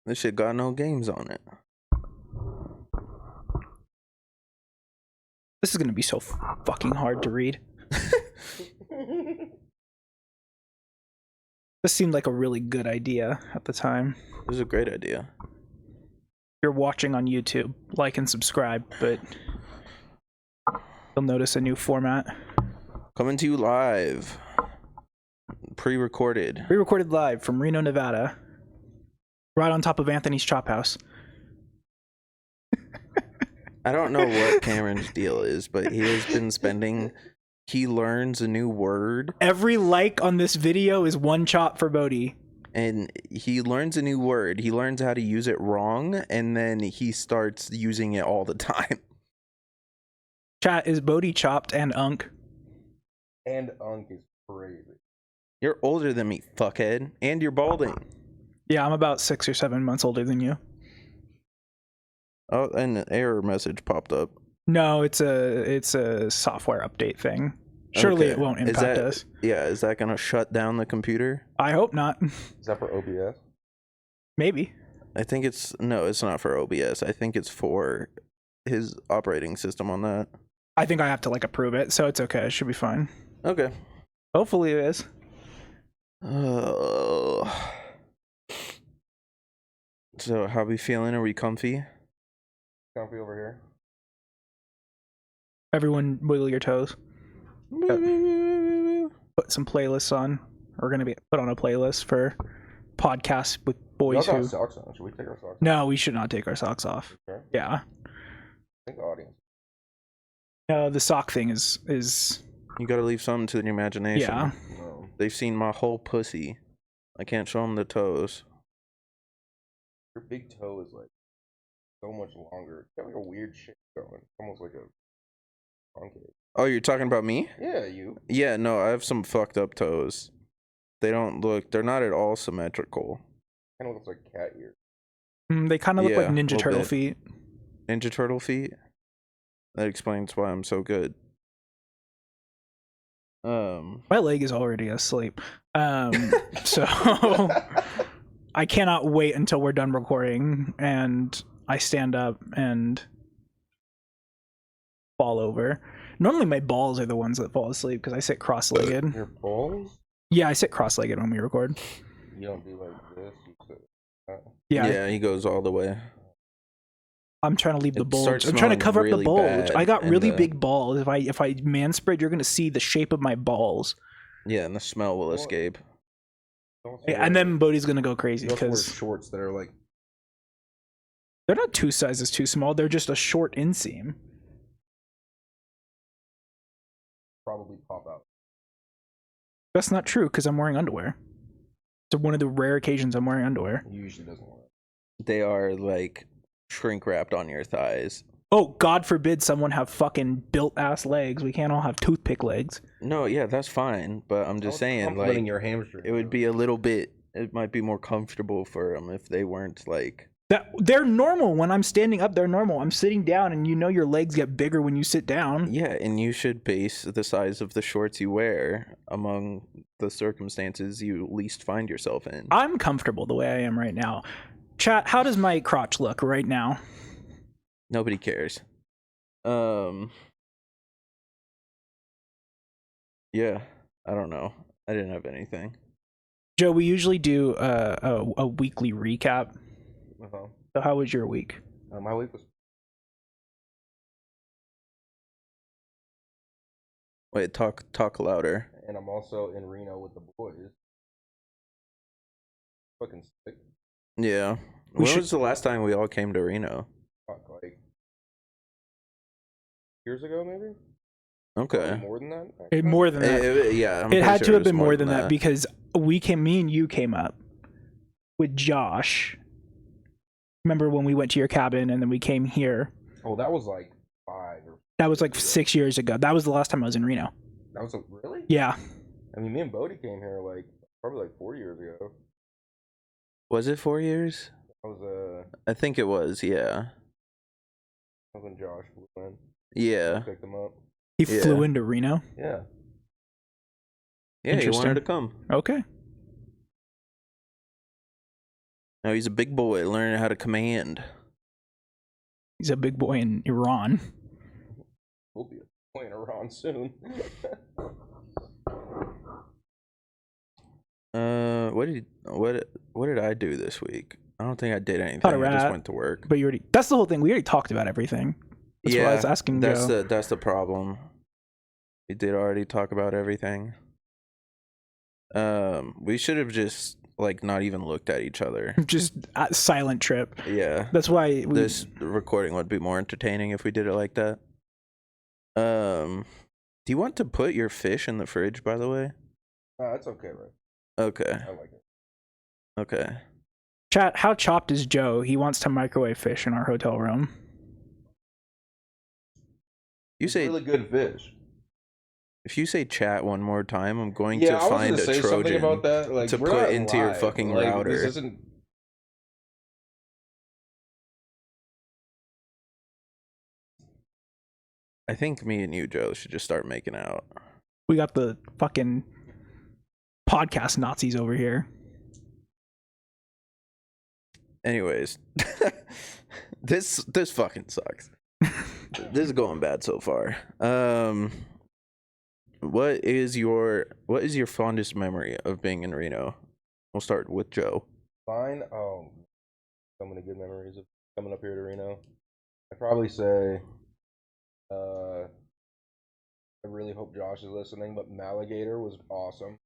This shit got no games on it. This is gonna be so fucking hard to read. This seemed like a really good idea at the time. It was a great idea. You're watching on YouTube, like and subscribe, but you'll notice a new format. Coming to you live. Pre-recorded. Pre-recorded live from Reno, Nevada. Right on top of Anthony's Chop House. I don't know what Cameron's deal is, but he has been spending... He learns a new word. Every like on this video is one chop for Bodhi. And he learns a new word. He learns how to use it wrong, and then he starts using it all the time. Chat, is Bodhi chopped and unk? And unk is crazy. You're older than me, fuckhead. And you're balding. Yeah, I'm about 6 or 7 months older than you. Oh, an error message popped up. No, it's a software update thing. Surely it won't impact us. Yeah, is that gonna shut down the computer? I hope not. Is that for OBS? Maybe. I think it's not for OBS. I think it's for his operating system on that. I think I have to like approve it, so it's okay. It should be fine. Okay. Hopefully it is. So how we feeling? Are we comfy? Comfy over here. Everyone wiggle your toes. Put some playlists on. We're gonna be put on a playlist for podcasts with boys Y'all who. got socks on. Should we take our socks off? No, we should not take our socks off. Okay. Yeah. I think the audience. No, the sock thing is. You gotta leave something to the imagination. Yeah. No. They've seen my whole pussy. I can't show them the toes. Your big toe is like so much longer. It's got like a weird shape going. Almost like a concave. Oh, you're talking about me? Yeah, you. Yeah, no, I have some fucked up toes. They're not at all symmetrical. Kind of looks like cat ears. They kind of look like Yeah, Ninja little Turtle bit. feet. Ninja Turtle feet? That explains why I'm so good. My leg is already asleep. So I cannot wait until we're done recording and I stand up and fall over. Normally my balls are the ones that fall asleep because I sit cross-legged. Your balls? Yeah, I sit cross-legged when we record. You don't do like this. You sit. Yeah, he goes all the way. I'm trying to leave the It bulge. starts I'm trying to smelling cover up the really bulge. bad, I got and really big balls. If I man spread, you're gonna see the shape of my balls. Yeah, and the smell will escape. And then Bodhi's gonna go crazy You also wear because shorts that are like. they're not 2 sizes too small. They're just a short inseam. Probably pop out. That's not true because I'm wearing underwear. It's one of the rare occasions I'm wearing underwear. He usually doesn't wear it. They are like shrink wrapped on your thighs. Oh, God forbid someone have fucking built ass legs. We can't all have toothpick legs. No, yeah, that's fine. But I'm just saying, Complimenting like, your hamstring. it would be a little bit. It might be more comfortable for them if they weren't like. They're normal when I'm standing up. They're normal. I'm sitting down, and you know your legs get bigger when you sit down. Yeah, and you should base the size of the shorts you wear among the circumstances you least find yourself in. I'm comfortable the way I am right now. Chat, how does my crotch look right now? Nobody cares. Yeah, I don't know. I didn't have anything. Joe, we usually do a weekly recap. Uh-huh. So how was your week? My week was. Wait, talk louder. And I'm also in Reno with the boys. Fucking sick. Yeah. When was the last time we all came to Reno? Fuck, like years ago, maybe. Okay. Probably more than that. More than that. Yeah. It had to have been more than that because me and you came up with Josh. Remember when we went to your cabin and then we came here? Oh, that was like 5 or. That was like 6 years ago. That was the last time I was in Reno. That was really? Yeah. I mean, me and Bodhi came here like probably like 4 years ago. Was it 4 years? I was I think it was. Yeah. when Josh flew in. Yeah. Picked him up. He flew into Reno? Yeah. Yeah, he wanted to come. Okay. No, he's a big boy learning how to command. He's a big boy in Iran. We'll be playing around soon. What did I do this week? I don't think I did anything. Caught a I just rat, went to work. But that's the whole thing. We already talked about everything. That's what I was asking Joe. That's the problem. We did already talk about everything. We should have just like not even looked at each other. Just silent trip. Yeah. That's why this recording would be more entertaining if we did it like that. Do you want to put your fish in the fridge, by the way? That's okay, right? Okay. I like it. Okay. Chat, how chopped is Joe? He wants to microwave fish in our hotel room. It's really good fish. If you say chat one more time, I'm going to find a Trojan about that. Like, to put into your fucking router. This isn't... I think me and you, Joe, should just start making out. We got the fucking podcast Nazis over here. Anyways, this fucking sucks. This is going bad so far. What is your fondest memory of being in Reno? We'll start with Joe. Fine. Oh, so many good memories of coming up here to Reno. I'd probably say, I really hope Josh is listening, but Maligator was awesome.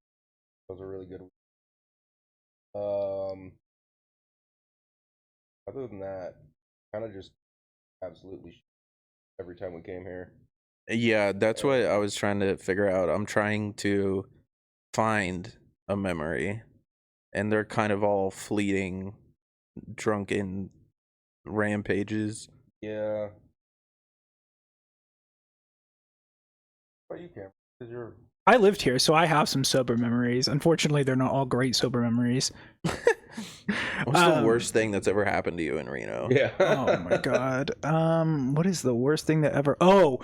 That was a really good one. Other than that, kind of just absolutely every time we came here. Yeah, that's what I was trying to figure out. I'm trying to find a memory, and they're kind of all fleeting, drunken rampages. Yeah. What you, Cam? Because you're... I lived here, so I have some sober memories. Unfortunately, they're not all great sober memories. What's the worst thing that's ever happened to you in Reno? Yeah. Oh my god. What is the worst thing that ever? Do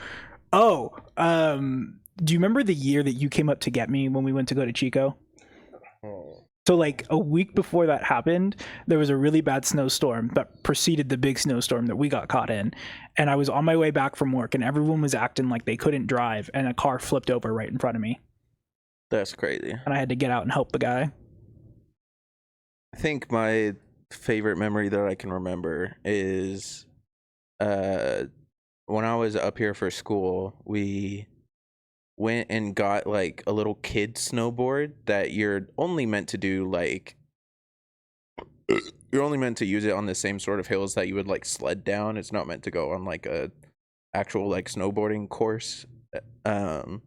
you remember the year that you came up to get me when we went to go to Chico? Oh. So like a week before that happened, there was a really bad snowstorm that preceded the big snowstorm that we got caught in. And I was on my way back from work and everyone was acting like they couldn't drive and a car flipped over right in front of me. That's crazy. And I had to get out and help the guy. I think my favorite memory that I can remember is when I was up here for school, we went and got like a little kid snowboard that you're only meant to do like you're only meant to use it on the same sort of hills that you would like sled down. It's not meant to go on like a actual like snowboarding course. And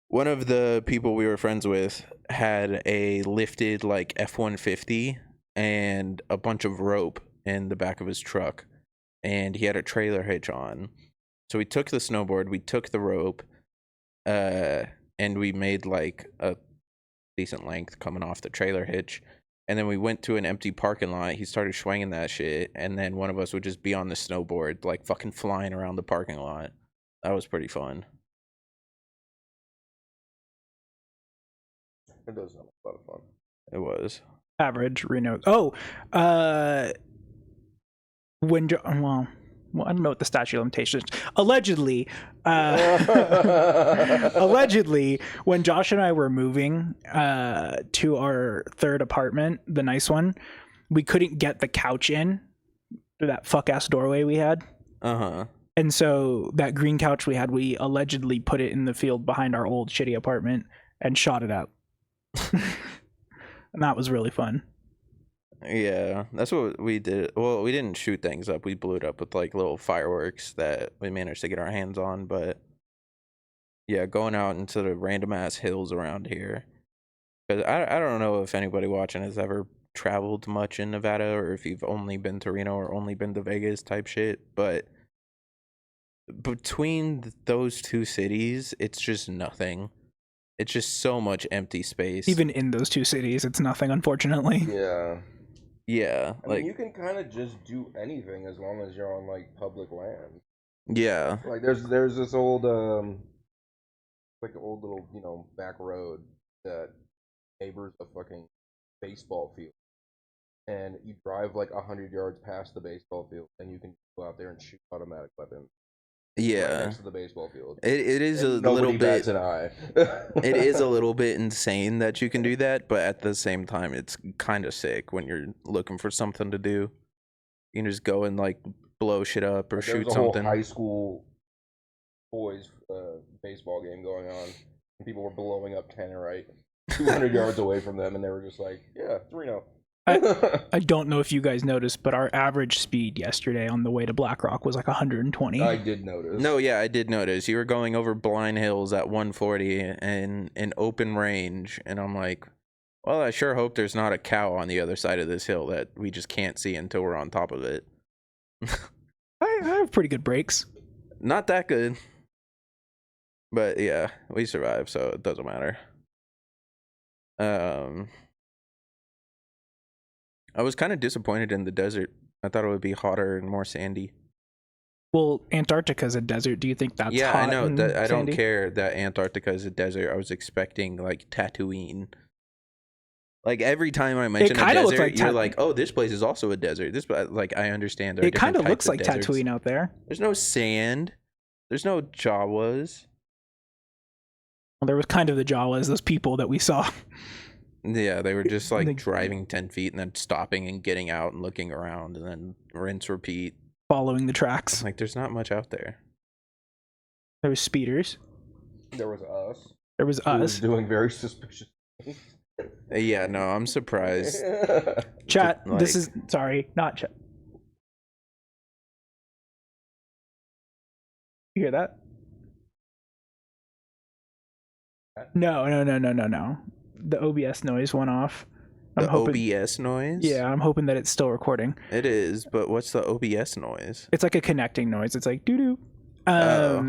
one of the people we were friends with had a lifted like F-150 and a bunch of rope in the back of his truck, and he had a trailer hitch on. So we took the snowboard, we took the rope, and we made like a decent length coming off the trailer hitch. And then we went to an empty parking lot. He started swinging that shit, and then one of us would just be on the snowboard, like fucking flying around the parking lot. That was pretty fun. It does sound like a lot of fun. It was. Average Reno. When well, I don't know what the statute of limitations. Allegedly, when Josh and I were moving to our third apartment, the nice one, we couldn't get the couch in through that fuck ass doorway we had. And so that green couch we had, we allegedly put it in the field behind our old shitty apartment and shot it out. And that was really fun. Yeah, that's what we did. Well, we didn't shoot things up. We blew it up with like little fireworks that we managed to get our hands on. But yeah, going out into the random ass hills around here. Because I don't know if anybody watching has ever traveled much in Nevada, or if you've only been to Reno or only been to Vegas type shit. But between those two cities, it's just nothing. It's just so much empty space. Even in those two cities, it's nothing, unfortunately. Yeah. Yeah. I mean, you can kind of just do anything as long as you're on, like, public land. Yeah. Like, there's this old, like, old little, back road that neighbors a fucking baseball field. and you drive like 100 yards past the baseball field, and you can go out there and shoot automatic weapons. Right Yeah, next to the baseball field. it is a And little nobody bats bit. an eye. It is a little bit insane that you can do that, but at the same time, it's kind of sick when you're looking for something to do. You can just go and like blow shit up or There shoot was a whole something. high school boys baseball game going on, and people were blowing up Tannerite 200 yards away from them, and they were just like, "Yeah, 3-0." I don't know if you guys noticed, but our average speed yesterday on the way to Black Rock was like 120. I did notice. No, yeah, I did notice. You were going over blind hills at 140 and in open range, and I'm like, well, I sure hope there's not a cow on the other side of this hill that we just can't see until we're on top of it. I have pretty good brakes. Not that good. But yeah, we survived, so it doesn't matter. I was kind of disappointed in the desert. I thought it would be hotter and more sandy. Well, Antarctica's a desert. Do you think that's Yeah, hot I know and that. I don't sandy? care that Antarctica is a desert. I was expecting like Tatooine. Like every time I mention a kinda looks desert, like you're like, "Oh, this place is also a desert." This, like, I understand. There are It kind of different looks types like of deserts. Tatooine out there. There's no sand. There's no Jawas. Well, there was kind of the Jawas, those people that we saw. Yeah, they were just like They- driving 10 feet and then stopping and getting out and looking around and then rinse, repeat. Following the tracks. Like, there's not much out there. There was speeders. There was us. There was Who was us. doing very suspicious things. Yeah, no, I'm surprised. Chat, like- this is... Sorry, not chat. You hear that? No. The OBS noise went off. I'm The hoping, OBS noise? Yeah, I'm hoping that it's still recording. It is, but what's the OBS noise? It's like a connecting noise. It's like doo-doo. I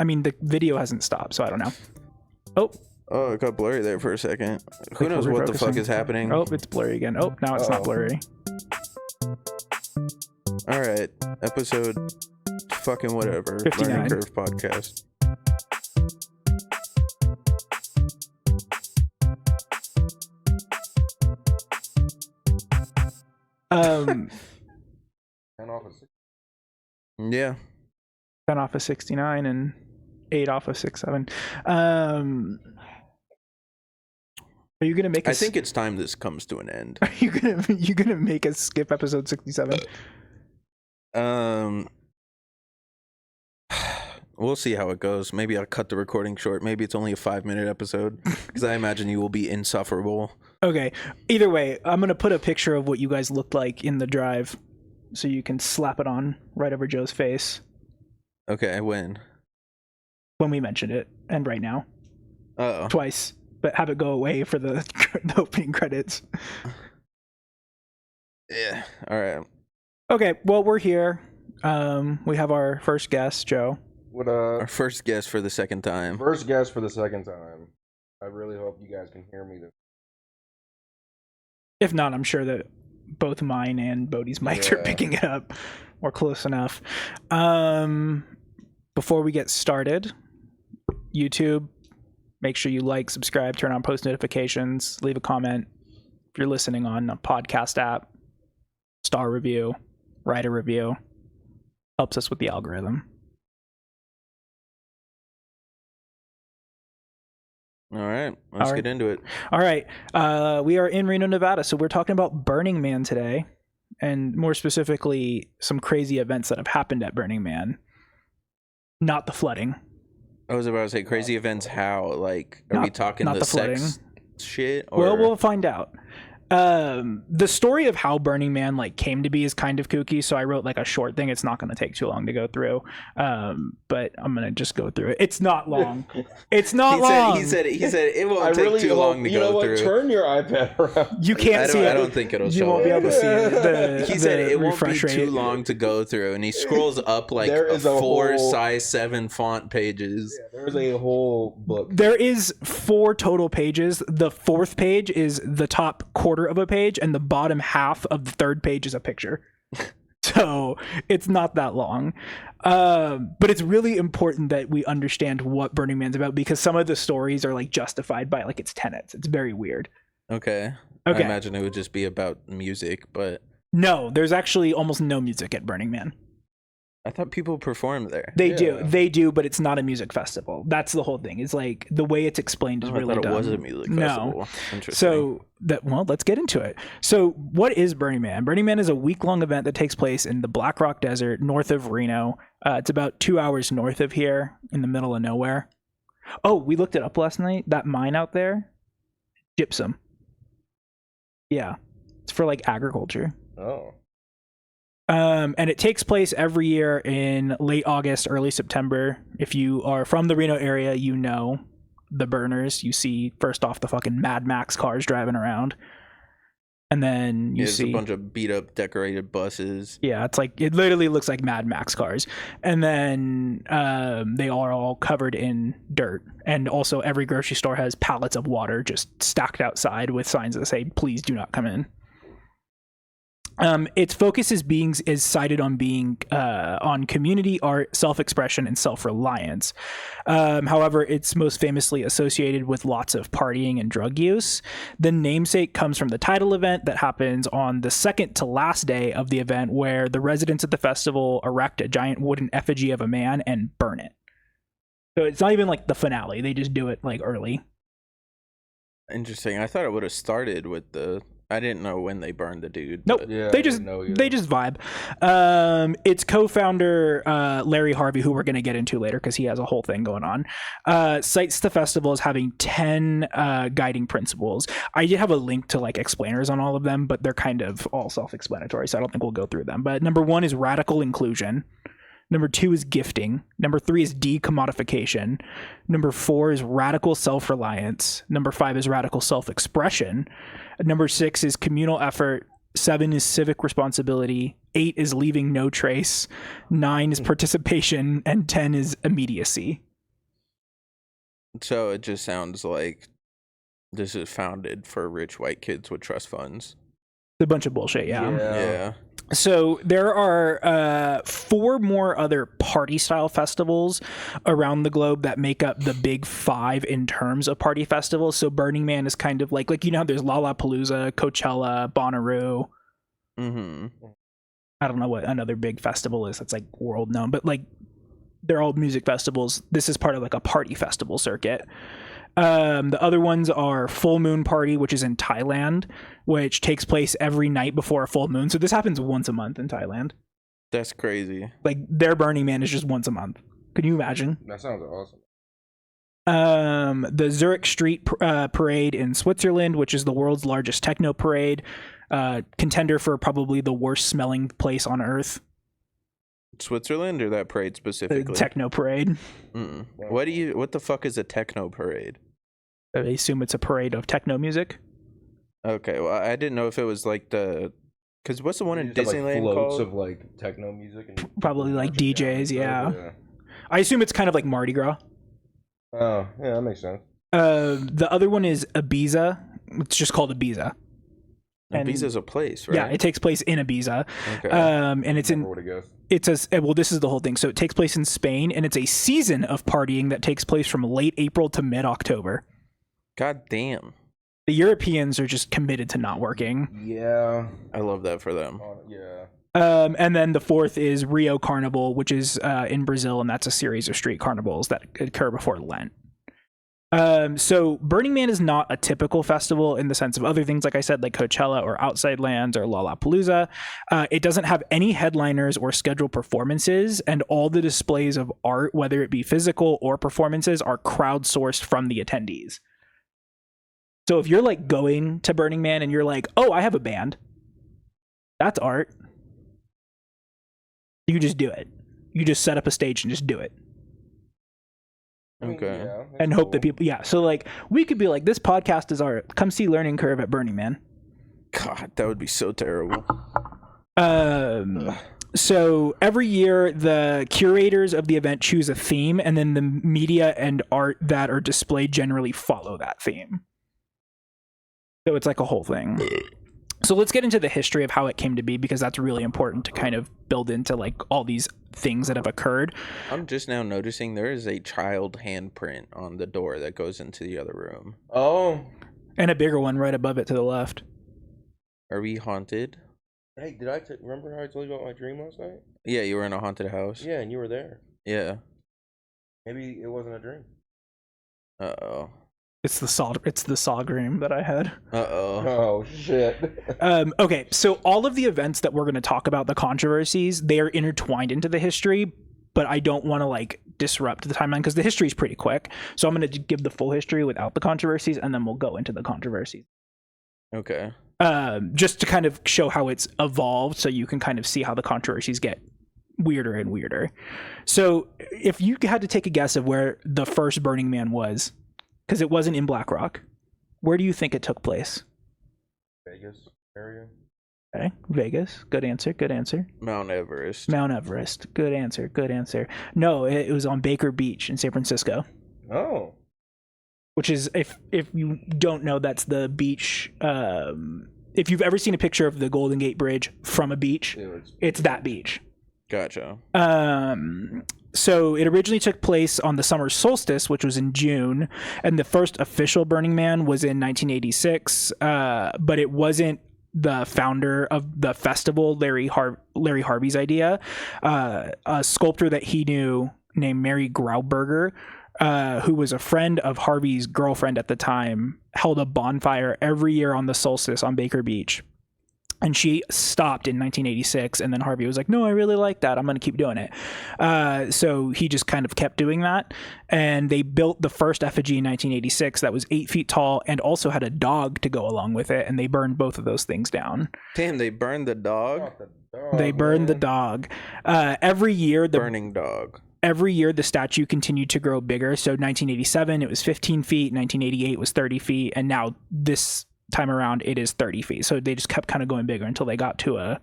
mean, the video hasn't stopped, so I don't know. Oh, it got blurry there for a second. Who Like, knows we're what the fuck refocusing. is happening? Oh, it's blurry again. Oh, now it's not blurry. All right, episode fucking whatever. 59. Learning Curve podcast. Um, 10 off of 6. Yeah. 10 off of 69 and 8 off of 67. Are you gonna make? I think it's time this comes to an end. Are you gonna make us skip episode 67? We'll see how it goes. Maybe I'll cut the recording short. Maybe it's only a 5-minute episode because I imagine you will be insufferable. Okay. Either way, I'm gonna put a picture of what you guys looked like in the drive, so you can slap it on right over Joe's face Okay, when we mentioned it, and right now, twice. but have it go away for the opening credits. Yeah. All right. Okay. Well, we're here. We have our first guest, Joe. What Our first guest for the second time. first guess for the second time. I really hope you guys can hear me. If not, I'm sure that both mine and Bodhi's mics are Yeah. picking it up, or close enough. Before we get started, YouTube, make sure you like, subscribe, turn on post notifications, leave a comment. If you're listening on a podcast app, star review, write a review. Helps us with the algorithm. All right. Let's All right. get into it. All right. We are in Reno, Nevada, so we're talking about Burning Man today, and more specifically, some crazy events that have happened at Burning Man. Not the flooding. I was about to say crazy events. How? Like, are we Not- talking not the the flooding. sex shit? Or... Well, we'll find out. The story of how Burning Man like came to be is kind of kooky, so I wrote like a short thing. It's not going to take too long to go through, but I'm going to just go through it. It's not long. It's not long. He said it won't take too long to you know go what? through. Turn your iPad around. You can't see it. I don't think it'll You show won't be up. able to see it. He said it won't be refresh rate. too long to go through, and he scrolls up like There is a four whole- size 7 font pages. Yeah, there's a whole book. There is 4 total pages. The 4th page is the top quarter of a page, and the bottom half of the 3rd page is a picture. So it's not that long. But it's really important that we understand what Burning Man's about, because some of the stories are like justified by like its tenets. It's very weird. Okay. I Okay. imagine it would just be about music, but No, there's actually almost no music at Burning Man. I thought people performed there. They do, but it's not a music festival. That's the whole thing. It's like the way it's explained is Oh, really I thought dumb. it was a music No. festival. Interesting. So let's get into it. So what is Burning Man? Burning Man is a week-long event that takes place in the Black Rock Desert north of Reno. It's about 2 hours north of here in the middle of nowhere. Oh, we looked it up last night. That mine out there, gypsum. Yeah, it's for like agriculture. Oh. And it takes place every year in late August, early September. If you are from the Reno area, you know the burners. You see first off the fucking Mad Max cars driving around. And then you see a bunch of beat up decorated buses. Yeah, it's like it literally looks like Mad Max cars. And then they are all covered in dirt. And also every grocery store has pallets of water just stacked outside with signs that say, please do not come in. Its focus is cited on being on community, art, self-expression, and self-reliance. However, it's most famously associated with lots of partying and drug use. The namesake comes from the title event that happens on the second to last day of the event, where the residents at the festival erect a giant wooden effigy of a man and burn it. So it's not even like the finale. They just do it like early. Interesting. I thought it would have started with I didn't know when they burned the dude. Nope. Yeah, they I just didn't know either. vibe. Its co-founder Larry Harvey, who we're going to get into later because he has a whole thing going on, cites the festival as having 10 guiding principles. I did have a link to like explainers on all of them, but they're kind of all self-explanatory, so I don't think we'll go through them. But number 1 is radical inclusion. Number 2 is gifting. Number 3 is decommodification. Number 4 is radical self-reliance. Number 5 is radical self-expression. Number 6 is communal effort. 7 is civic responsibility. 8 is leaving no trace. 9 is participation. And 10 is immediacy. So it just sounds like this is founded for rich white kids with trust funds. It's a bunch of bullshit, Yeah. So there are 4 more other party-style festivals around the globe that make up the big 5 in terms of party festivals. So Burning Man is kind of like you know how there's Lollapalooza, Coachella, Bonnaroo. Mm-hmm. I don't know what another big festival is that's like world known, but like they're all music festivals. This is part of like a party festival circuit. The other ones are Full Moon Party, which is in Thailand, which takes place every night before a full moon. So this happens once a month in Thailand. That's crazy. Like their Burning Man is just once a month. Can you imagine? That sounds awesome. The Zurich Street Parade in Switzerland, which is the world's largest techno parade, contender for probably the worst smelling place on earth. Switzerland or that parade specifically? The techno parade. Mm-mm. What the fuck is a techno parade? I assume it's a parade of techno music. Okay, well, I didn't know if it was like because what's the one in You just have, Disneyland like, floats called? of like techno music and Probably like marching down DJs, and stuff, yeah. I assume it's kind of like Mardi Gras. Oh, yeah, that makes sense. The other one is Ibiza. It's just called Ibiza. And- Ibiza's a place, right? Yeah, it takes place in Ibiza. Okay. And it's in Never would've guessed. this is the whole thing. So it takes place in Spain, and it's a season of partying that takes place from late April to mid-October. God damn. The Europeans are just committed to not working. Yeah. I love that for them. Yeah. And then the 4th is Rio Carnival, which is in Brazil, and that's a series of street carnivals that occur before Lent. So Burning Man is not a typical festival in the sense of other things, like I said, like Coachella or Outside Lands or Lollapalooza. It doesn't have any headliners or scheduled performances, and all the displays of art, whether it be physical or performances, are crowdsourced from the attendees. So if you're like going to Burning Man and you're like, oh, I have a band, that's art. You just do it. You just set up a stage and just do it. I mean, Okay. yeah, that's And hope cool. that people, yeah. So like we could be like, this podcast is art. Come see Learning Curve at Burning Man. God, that would be so terrible. So every year the curators of the event choose a theme, and then the media and art that are displayed generally follow that theme. So it's like a whole thing. So let's get into the history of how it came to be, because that's really important to kind of build into like all these things that have occurred. I'm just now noticing there is a child handprint on the door that goes into the other room. Oh. And a bigger one right above it to the left. Are we haunted? Hey, remember how I told you about my dream last night? Yeah, you were in a haunted house. Yeah, and you were there. Yeah. Maybe it wasn't a dream. Uh-oh. It's the saw dream that I had. Uh-oh. Oh shit. Okay, so all of the events that we're going to talk about, the controversies, they are intertwined into the history, but I don't want to like disrupt the timeline because the history is pretty quick. So I'm going to give the full history without the controversies, and then we'll go into the controversies. Okay. Just to kind of show how it's evolved, so you can kind of see how the controversies get weirder and weirder. So if you had to take a guess of where the first Burning Man was, because it wasn't in Black Rock, where do you think it took place? Vegas area. Okay, Vegas. Good answer. Good answer. Mount Everest. Mount Everest. Good answer. Good answer. No, it was on Baker Beach in San Francisco. Oh. Which is, if you don't know, that's the beach. If you've ever seen a picture of the Golden Gate Bridge from a beach, it's that beach. Gotcha. So it originally took place on the summer solstice, which was in June, and the first official Burning Man was in 1986, but it wasn't the founder of the festival, Larry Harvey's idea. A sculptor that he knew named Mary Grauberger, who was a friend of Harvey's girlfriend at the time, held a bonfire every year on the solstice on Baker Beach. And she stopped in 1986, and then Harvey was like, no, I really like that. I'm going to keep doing it. So he just kind of kept doing that. And they built the first effigy in 1986 that was 8 feet tall and also had a dog to go along with it. And they burned both of those things down. Damn, they burned the dog? They burned the dog. Every year, burning dog. Every year, the statue continued to grow bigger. So 1987, it was 15 feet. 1988 was 30 feet. And now this time around, it is 30 feet. So they just kept kind of going bigger until they got to a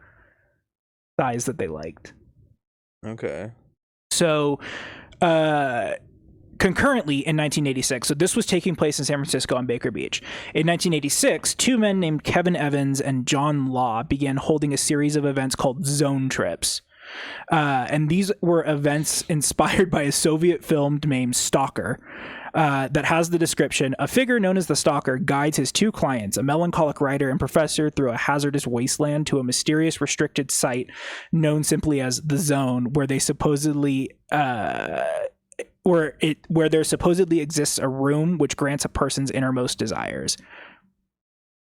size that they liked. Okay. So concurrently in 1986, so this was taking place in San Francisco on Baker Beach. In 1986, two men named Kevin Evans and John Law began holding a series of events called zone trips. And these were events inspired by a Soviet film named Stalker. That has the description: a figure known as the Stalker guides his two clients, a melancholic writer and professor, through a hazardous wasteland to a mysterious restricted site known simply as the Zone, where they supposedly where there supposedly exists a room which grants a person's innermost desires.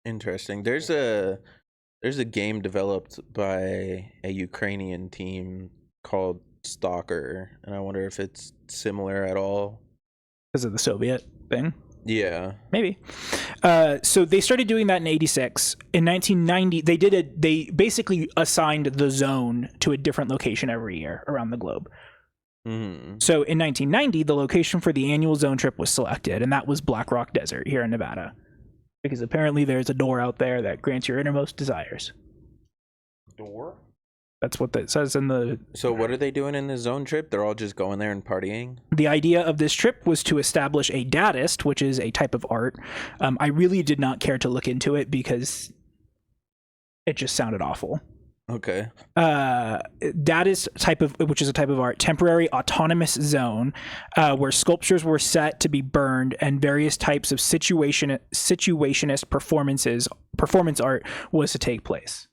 Interesting. There's a game developed by a Ukrainian team called Stalker, and I wonder if it's similar at all. Because of the Soviet thing? Yeah. Maybe. So they started doing that in 86. In 1990, they basically assigned the zone to a different location every year around the globe. Mm-hmm. So in 1990, the location for the annual zone trip was selected, and that was Black Rock Desert here in Nevada. Because apparently there's a door out there that grants your innermost desires. Door? That's what that says in the... So what are they doing in this zone trip? They're all just going there and partying? The idea of this trip was to establish a Dadaist, which is a type of art. I really did not care to look into it because it just sounded awful. Okay. Dadaist type of, which is a type of art, temporary autonomous zone, where sculptures were set to be burned and various types of situationist performance art was to take place.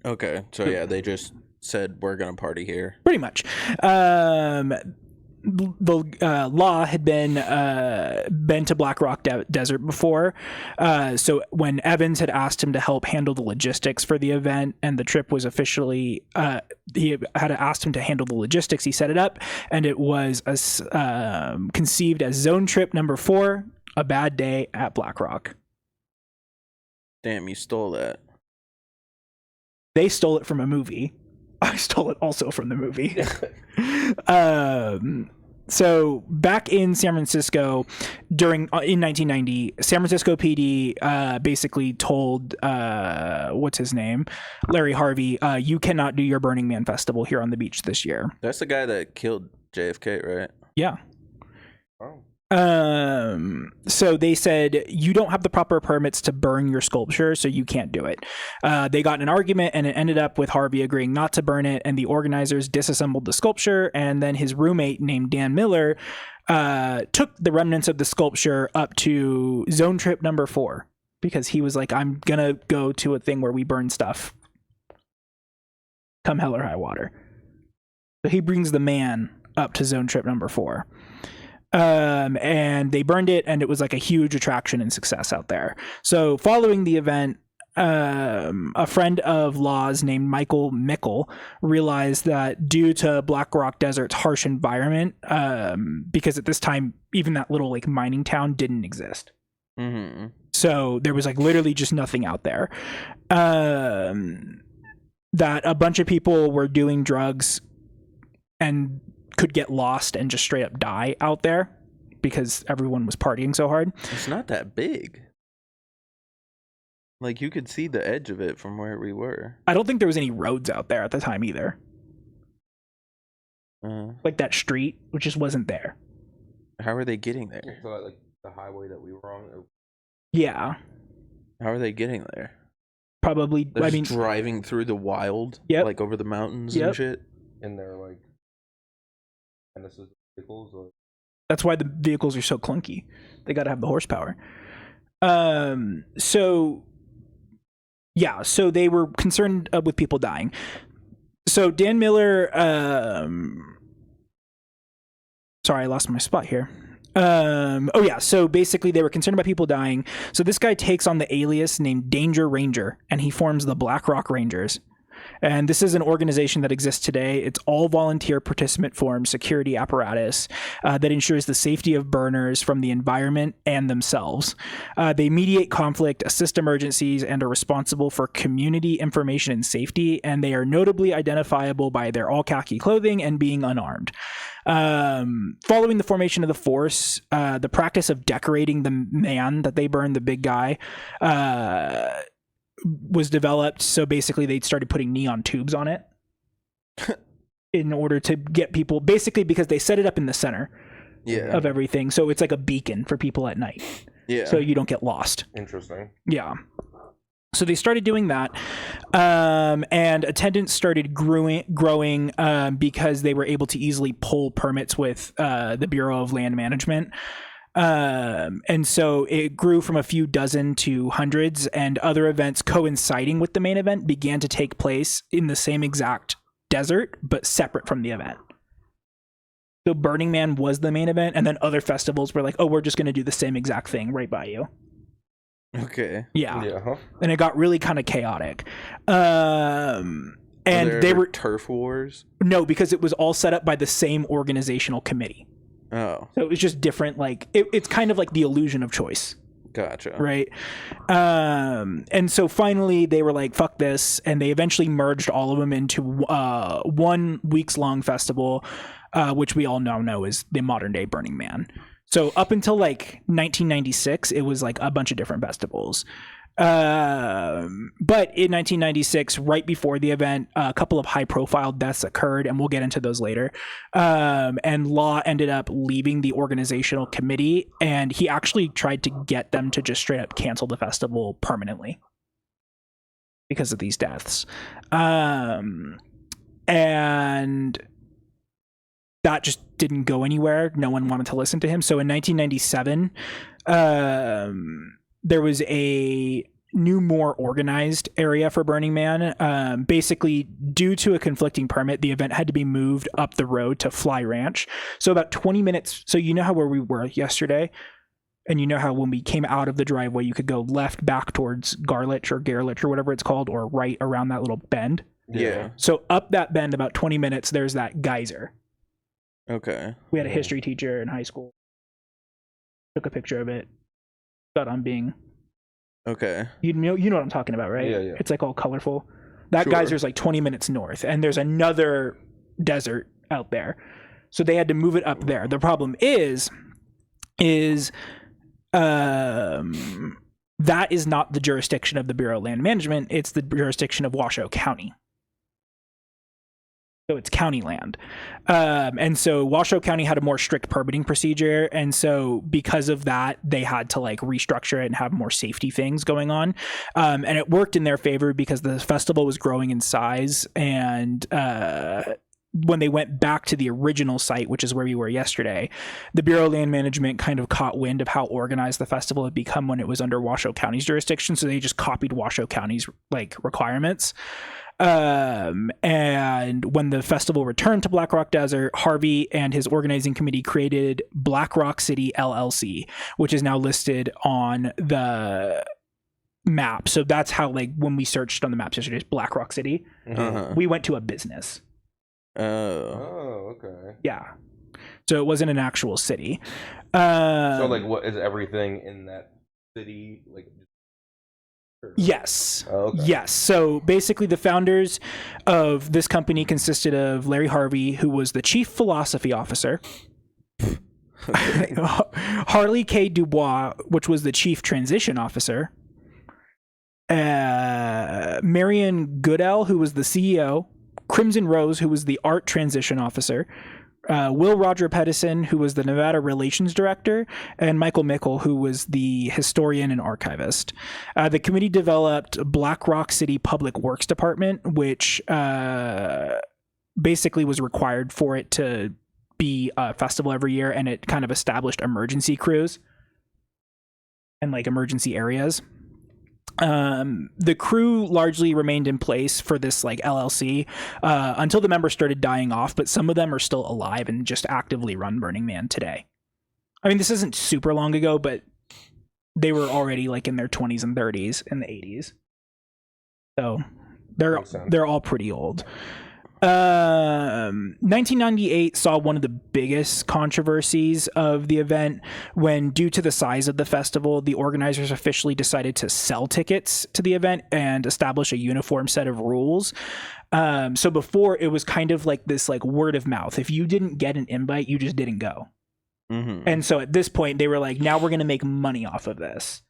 Okay, so yeah, they just said we're gonna party here. Pretty much. The Law had been to Black Rock Desert before, so when Evans had asked him to help handle the logistics for the event, and the trip was officially he had asked him to handle the logistics, he set it up, and it was conceived as Zone Trip Number 4, A Bad Day at Black Rock. Damn, you stole that. They stole it from a movie. I stole it also from the movie. So back in San Francisco in 1990, San Francisco PD basically told what's his name, Larry Harvey, you cannot do your Burning Man festival here on the beach this year. That's the guy that killed JFK, right? Yeah. Oh. So they said, you don't have the proper permits to burn your sculpture, so you can't do it. They got in an argument, and it ended up with Harvey agreeing not to burn it, and the organizers disassembled the sculpture, and then his roommate named Dan Miller took the remnants of the sculpture up to Zone Trip Number 4. because he was like, I'm gonna go to a thing where we burn stuff, come hell or high water. So he brings the man up to zone trip number 4. And they burned it, and it was like a huge attraction and success out there. So following the event, a friend of Law's named Michael Mickle realized that due to Black Rock Desert's harsh environment, because at this time even that little like mining town didn't exist, so there was like literally just nothing out there, that a bunch of people were doing drugs and could get lost and just straight up die out there because everyone was partying so hard. It's not that big. Like, you could see the edge of it from where we were. I don't think there was any roads out there at the time either. Like that street, which just wasn't there. How are they getting there? So, like the highway that we were on. Yeah. How are they getting there? Probably. They're just driving through the wild, like over the mountains and shit. And they're like, and this is vehicles. Like... That's why the vehicles are so clunky. They got to have the horsepower. So they were concerned with people dying. So Dan Miller, sorry, I lost my spot here. So basically they were concerned about people dying. So this guy takes on the alias named Danger Ranger, and he forms the Black Rock Rangers. And this is an organization that exists today. It's all volunteer participant form security apparatus that ensures the safety of burners from the environment and themselves. They mediate conflict, assist emergencies, and are responsible for community information and safety. And they are notably identifiable by their all khaki clothing and being unarmed. Following the formation of the force, the practice of decorating the man that they burned, the big guy, was developed. So basically they started putting neon tubes on it in order to get people, basically because they set it up in the center of everything. So it's like a beacon for people at night. Yeah. So you don't get lost. Interesting. Yeah. So they started doing that, and attendance started growing because they were able to easily pull permits with the Bureau of Land Management. And so it grew from a few dozen to hundreds, and other events coinciding with the main event began to take place in the same exact desert, but separate from the event. So Burning Man was the main event, and then other festivals were like, oh, we're just going to do the same exact thing right by you. Okay. Yeah. And it got really kind of chaotic. And they were turf wars? No, because it was all set up by the same organizational committee. Oh. So it was just different, like it's kind of like the illusion of choice. Gotcha. Right. And so finally they were like, fuck this, and they eventually merged all of them into 1 week's long festival, which we all now know is the modern day Burning Man. So up until like 1996, it was like a bunch of different festivals. But in 1996, right before the event, a couple of high profile deaths occurred, and we'll get into those later. And Law ended up leaving the organizational committee, and he actually tried to get them to just straight up cancel the festival permanently because of these deaths. And that just didn't go anywhere. No one wanted to listen to him. So in 1997, there was a new, more organized area for Burning Man. Basically, due to a conflicting permit, the event had to be moved up the road to Fly Ranch. So about 20 minutes. So you know how where we were yesterday? And you know how when we came out of the driveway, you could go left back towards Garlich or whatever it's called, or right around that little bend? Yeah. So up that bend, about 20 minutes, there's that geyser. Okay. We had a history teacher in high school. Took a picture of it. Thought I'm being... Okay. You know what I'm talking about, right? Yeah. It's like all colorful. That geyser's like 20 minutes north, and there's another desert out there. So they had to move it up there. The problem is that is not the jurisdiction of the Bureau of Land Management. It's the jurisdiction of Washoe County. So it's county land. And so Washoe County had a more strict permitting procedure. And so because of that, they had to like restructure it and have more safety things going on. And it worked in their favor because the festival was growing in size, and when they went back to the original site, which is where we were yesterday, the Bureau of Land Management kind of caught wind of how organized the festival had become when it was under Washoe County's jurisdiction. So they just copied Washoe County's like requirements. And when the festival returned to Black Rock Desert, Harvey and his organizing committee created Black Rock City LLC, which is now listed on the map. So that's how, like, when we searched on the maps yesterday, it's Black Rock City. We went to a business. Oh, okay. Yeah. So it wasn't an actual city. So, like, what is everything in that city? Like, yes. Oh, okay. Yes. So basically, the founders of this company consisted of Larry Harvey, who was the chief philosophy officer. Harley K. Dubois, which was the chief transition officer. Marion Goodell, who was the CEO. Crimson Rose, who was the art transition officer. Will Roger Pedersen, who was the Nevada Relations Director, and Michael Mickle, who was the historian and archivist. The committee developed Black Rock City Public Works Department, which basically was required for it to be a festival every year, and it kind of established emergency crews and like emergency areas. The crew largely remained in place for this like LLC until the members started dying off, but some of them are still alive and just actively run Burning Man today. I mean, this isn't super long ago, but they were already like in their 20s and 30s in the 80s. So they're all pretty old. 1998 saw one of the biggest controversies of the event when, due to the size of the festival, the organizers officially decided to sell tickets to the event and establish a uniform set of rules. So before, it was kind of like this like word of mouth. If you didn't get an invite, you just didn't go. And so at this point, they were like, now we're going to make money off of this.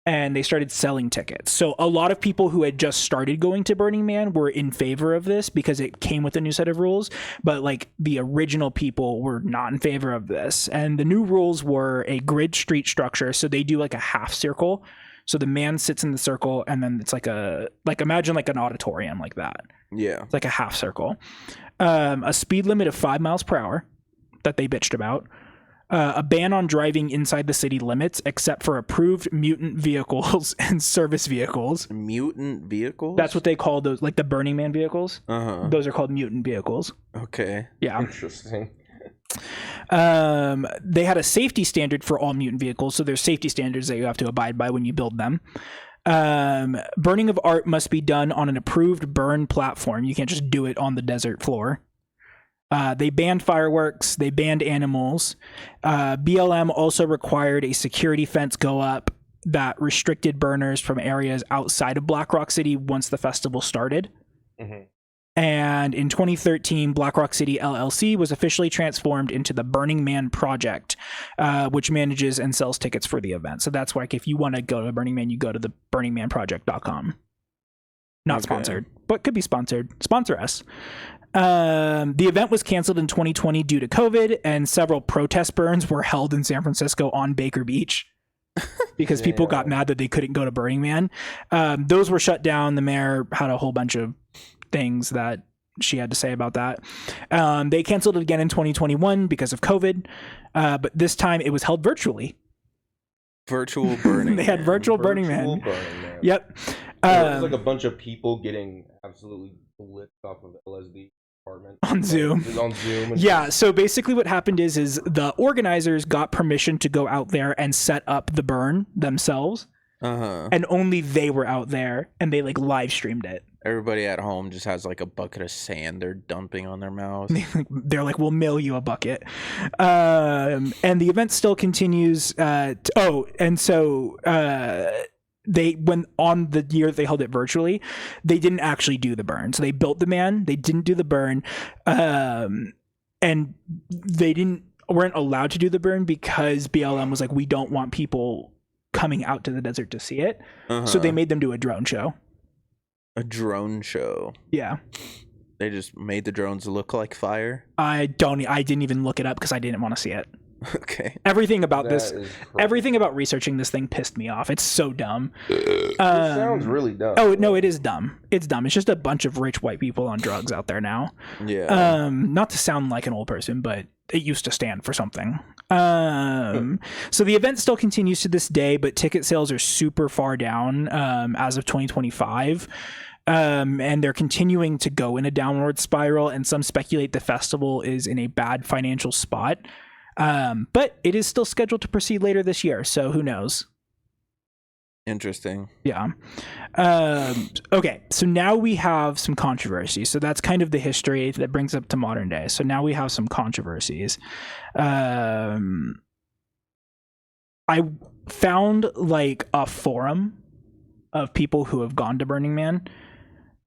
And they started selling tickets. So a lot of people who had just started going to Burning Man were in favor of this because it came with a new set of rules. But like the original people were not in favor of this. And the new rules were a grid street structure. So they do like a half circle. So the man sits in the circle, and then it's like imagine like an auditorium like that. Yeah. It's like a half circle. A speed limit of 5 miles per hour that they bitched about. A ban on driving inside the city limits except for approved mutant vehicles and service vehicles. Mutant vehicles? That's what they call those, like the Burning Man vehicles. Those are called mutant vehicles. Okay. Yeah. Interesting. They had a safety standard for all mutant vehicles, so there's safety standards that you have to abide by when you build them. Burning of art must be done on an approved burn platform. You can't just do it on the desert floor. They banned fireworks. They banned animals. BLM also required a security fence go up that restricted burners from areas outside of Black Rock City once the festival started. And in 2013, Black Rock City LLC was officially transformed into the Burning Man Project, which manages and sells tickets for the event. So that's why, like, if you want to go to Burning Man, you go to the burningmanproject.com. Not sponsored, but could be sponsored. Sponsor us. The event was canceled in 2020 due to COVID, and several protest burns were held in San Francisco on Baker Beach because people got mad that they couldn't go to Burning Man. Those were shut down. The mayor had a whole bunch of things that she had to say about that. They canceled it again in 2021 because of COVID, but this time it was held virtually. Virtual Burning They had virtual Burning Man. Yep. It was like a bunch of people getting absolutely blitzed off of LSD apartment on Zoom. On Zoom. Yeah. So basically, what happened is the organizers got permission to go out there and set up the burn themselves, and only they were out there, and they like live streamed it. Everybody at home just has like a bucket of sand they're dumping on their mouth. They're like, we'll mail you a bucket. And the event still continues. They, when on the year they held it virtually, they didn't actually do the burn. So they built the man, they didn't do the burn, and they weren't allowed to do the burn because BLM was like, we don't want people coming out to the desert to see it. So they made them do a drone show. A drone show. Yeah. They just made the drones look like fire. I didn't even look it up because I didn't want to see it. Okay. Everything about That this, is crazy. everything about researching this thing pissed me off. It's so dumb. It sounds really dumb. Oh no, it is dumb. It's dumb. It's just a bunch of rich white people on drugs out there now. Yeah. Not to sound like an old person, but it used to stand for something. So the event still continues to this day, but ticket sales are super far down as of 2025. And they're continuing to go in a downward spiral, and some speculate the festival is in a bad financial spot. But it is still scheduled to proceed later this year, so who knows? Interesting. Yeah. Okay, so now we have some controversies. So that's kind of the history that brings up to modern day. So now we have some controversies. I found like a forum of people who have gone to Burning Man.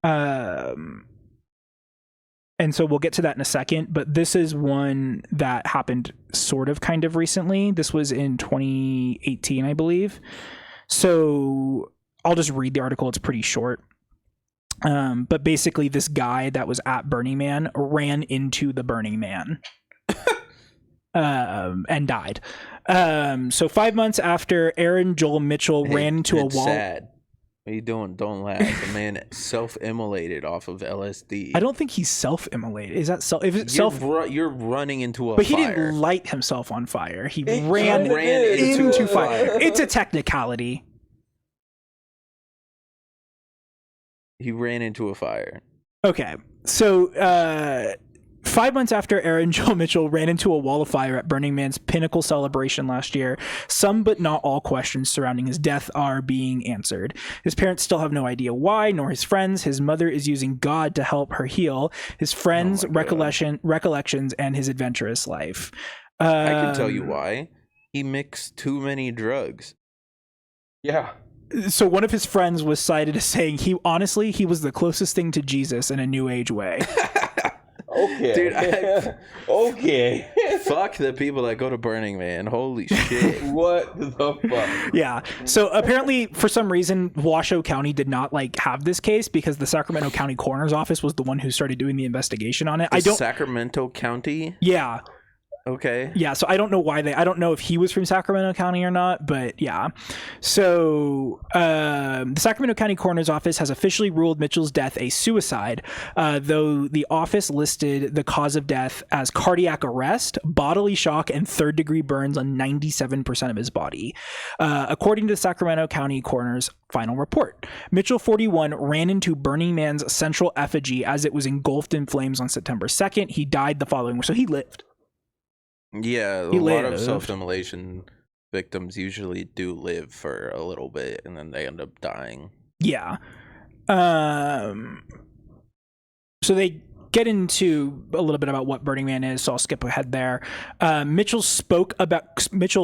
And so we'll get to that in a second, but this is one that happened sort of kind of recently. This was in 2018, I believe. So I'll just read the article. It's pretty short. But basically this guy that was at Burning Man ran into the Burning Man and died. So 5 months after Aaron Joel Mitchell ran into a wall. Sad. What are you doing? Don't laugh. The man self-immolated off of LSD. I don't think he's self-immolated. Is that self? If it's self, you're running into a but fire. he didn't light himself on fire. He He ran into fire. fire. It's a technicality. He ran into a fire. Okay, so 5 months after Aaron Joel Mitchell ran into a wall of fire at Burning Man's pinnacle celebration last year, some but not all questions surrounding his death are being answered. His parents still have no idea why, nor his friends. His mother is using God to help her heal. His friends' recollections, and his adventurous life. I can tell you why. He mixed too many drugs. Yeah. So one of his friends was cited as saying he was the closest thing to Jesus in a new age way. Okay. Dude, okay. Fuck the people that go to Burning Man. Holy shit. What the fuck? Yeah. So apparently, for some reason, Washoe County did not have this case because the Sacramento County Coroner's Office was the one who started doing the investigation on it. Sacramento County? Yeah. Okay. Yeah, so I don't know why I don't know if he was from Sacramento County or not, but yeah. So the Sacramento County Coroner's Office has officially ruled Mitchell's death a suicide, though the office listed the cause of death as cardiac arrest, bodily shock, and third-degree burns on 97% of his body. According to the Sacramento County Coroner's final report, Mitchell, 41, ran into Burning Man's central effigy as it was engulfed in flames on September 2nd. He died the following week, so he lived. Yeah, a lot of self-immolation victims usually do live for a little bit and then they end up dying. Yeah. So they get into a little bit about what Burning Man is, so I'll skip ahead there. Mitchell,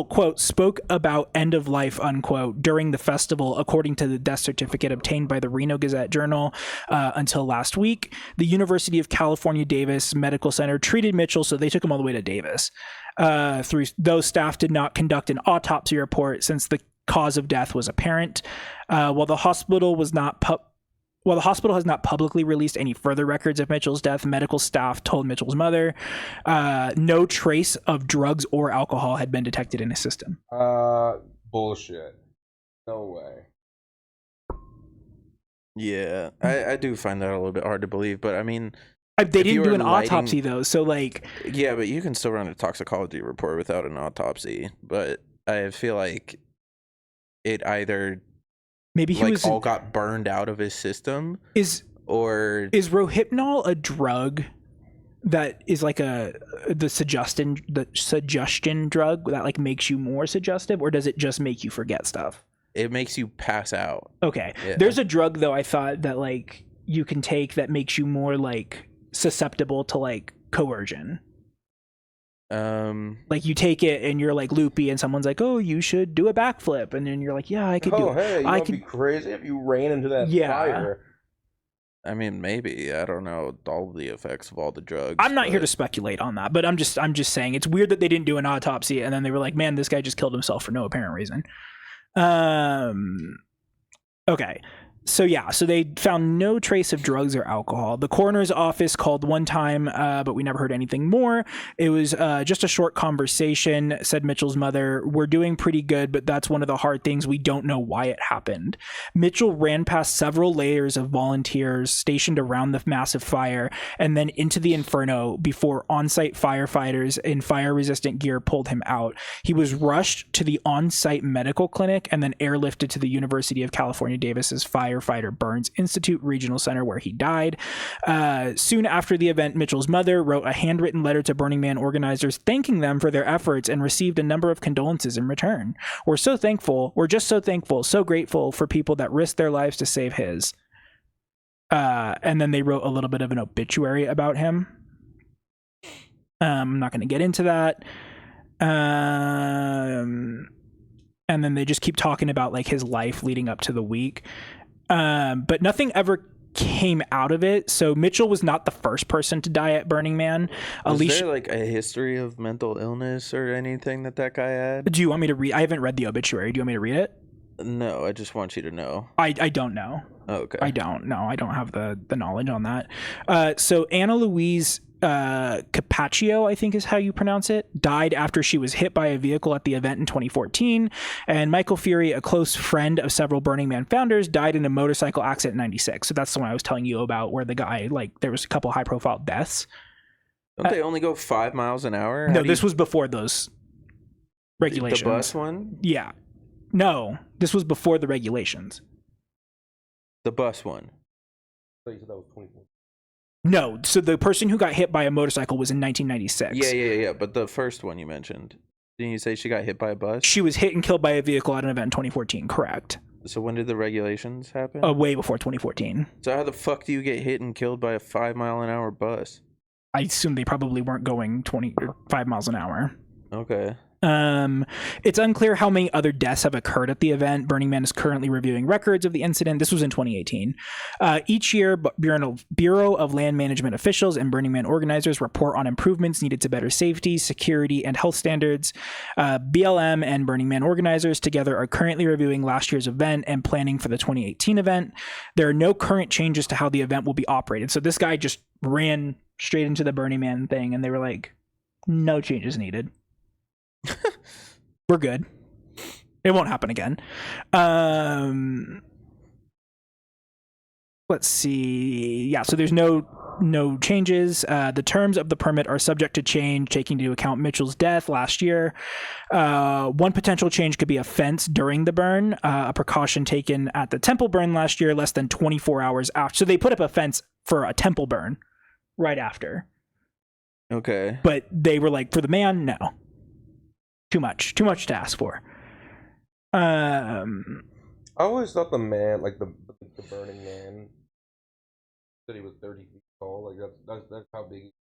quote, spoke about end of life, unquote, during the festival, according to the death certificate obtained by the Reno Gazette-Journal until last week. The University of California Davis Medical Center treated Mitchell, so they took him all the way to Davis. Though staff did not conduct an autopsy report since the cause of death was apparent. While the hospital has not publicly released any further records of Mitchell's death, medical staff told Mitchell's mother no trace of drugs or alcohol had been detected in his system. Bullshit. No way. Yeah, I do find that a little bit hard to believe, but I mean... They didn't do an autopsy, though, so Yeah, but you can still run a toxicology report without an autopsy, but I feel like it either... Maybe he was all got burned out of his system. Is Rohypnol a drug that is the suggestion drug that makes you more suggestive, or does it just make you forget stuff? It makes you pass out. Okay. Yeah. There's a drug though I thought that you can take that makes you more susceptible to coercion. You take it and you're loopy and someone's like, oh, you should do a backflip, and then you're like, yeah, I could do it. Hey, I could be crazy if you ran into that fire. I mean, maybe. I don't know all the effects of all the drugs. I'm not here to speculate on that, but I'm just saying it's weird that they didn't do an autopsy and then they were like, man, this guy just killed himself for no apparent reason. Okay. So they found no trace of drugs or alcohol. The coroner's office called one time, but we never heard anything more. It was just a short conversation, said Mitchell's mother. We're doing pretty good, but that's one of the hard things. We don't know why it happened. Mitchell ran past several layers of volunteers stationed around the massive fire and then into the inferno before on-site firefighters in fire-resistant gear pulled him out. He was rushed to the on-site medical clinic and then airlifted to the University of California, Davis's Firefighter Burns Institute Regional Center, where he died. Soon after the event, Mitchell's mother wrote a handwritten letter to Burning Man organizers thanking them for their efforts and received a number of condolences in return. We're so thankful. We're just so thankful, so grateful for people that risked their lives to save his. And then they wrote a little bit of an obituary about him. I'm not going to get into that. And then they just keep talking about like his life leading up to the week. But nothing ever came out of it. So Mitchell was not the first person to die at Burning Man. Was there like a history of mental illness or anything that guy had? Do you want me to read? I haven't read the obituary. Do you want me to read it? No, I just want you to know. I don't know. Oh, okay. I don't know. I don't have the knowledge on that. So Anna Louise Capaccio, I think is how you pronounce it, died after she was hit by a vehicle at the event in 2014. And Michael Fury, a close friend of several Burning Man founders, died in a motorcycle accident in 96. So that's the one I was telling you about, where the guy, like, there was a couple high profile deaths. Don't they only go 5 miles an hour? No, this was before those regulations. The bus one? Yeah. No, this was before the regulations. The bus one. I thought you said that was 24. No, so the person who got hit by a motorcycle was in 1996. Yeah. But the first one you mentioned, didn't you say she got hit by a bus? She was hit and killed by a vehicle at an event in 2014, correct. So when did the regulations happen? Way before 2014. So how the fuck do you get hit and killed by a 5 mile an hour bus? I assume they probably weren't going 5 miles an hour. Okay. It's unclear how many other deaths have occurred at the event. Burning Man is currently reviewing records of the incident. This was in 2018. Each year, Bureau of Land Management officials and Burning Man organizers report on improvements needed to better safety, security, and health standards. BLM and Burning Man organizers together are currently reviewing last year's event and planning for the 2018 event. There are no current changes to how the event will be operated. So this guy just ran straight into the Burning Man thing, and they were like, no changes needed. We're good. It won't happen again. Let's see. Yeah, so there's no changes. The terms of the permit are subject to change, taking into account Mitchell's death last year. One potential change could be a fence during the burn, a precaution taken at the temple burn last year, less than 24 hours after. So they put up a fence for a temple burn right after. Okay. But they were like, for the man, no. Too much to ask for. I always thought the man, like the Burning Man, said he was 30 feet tall. Like that's how big.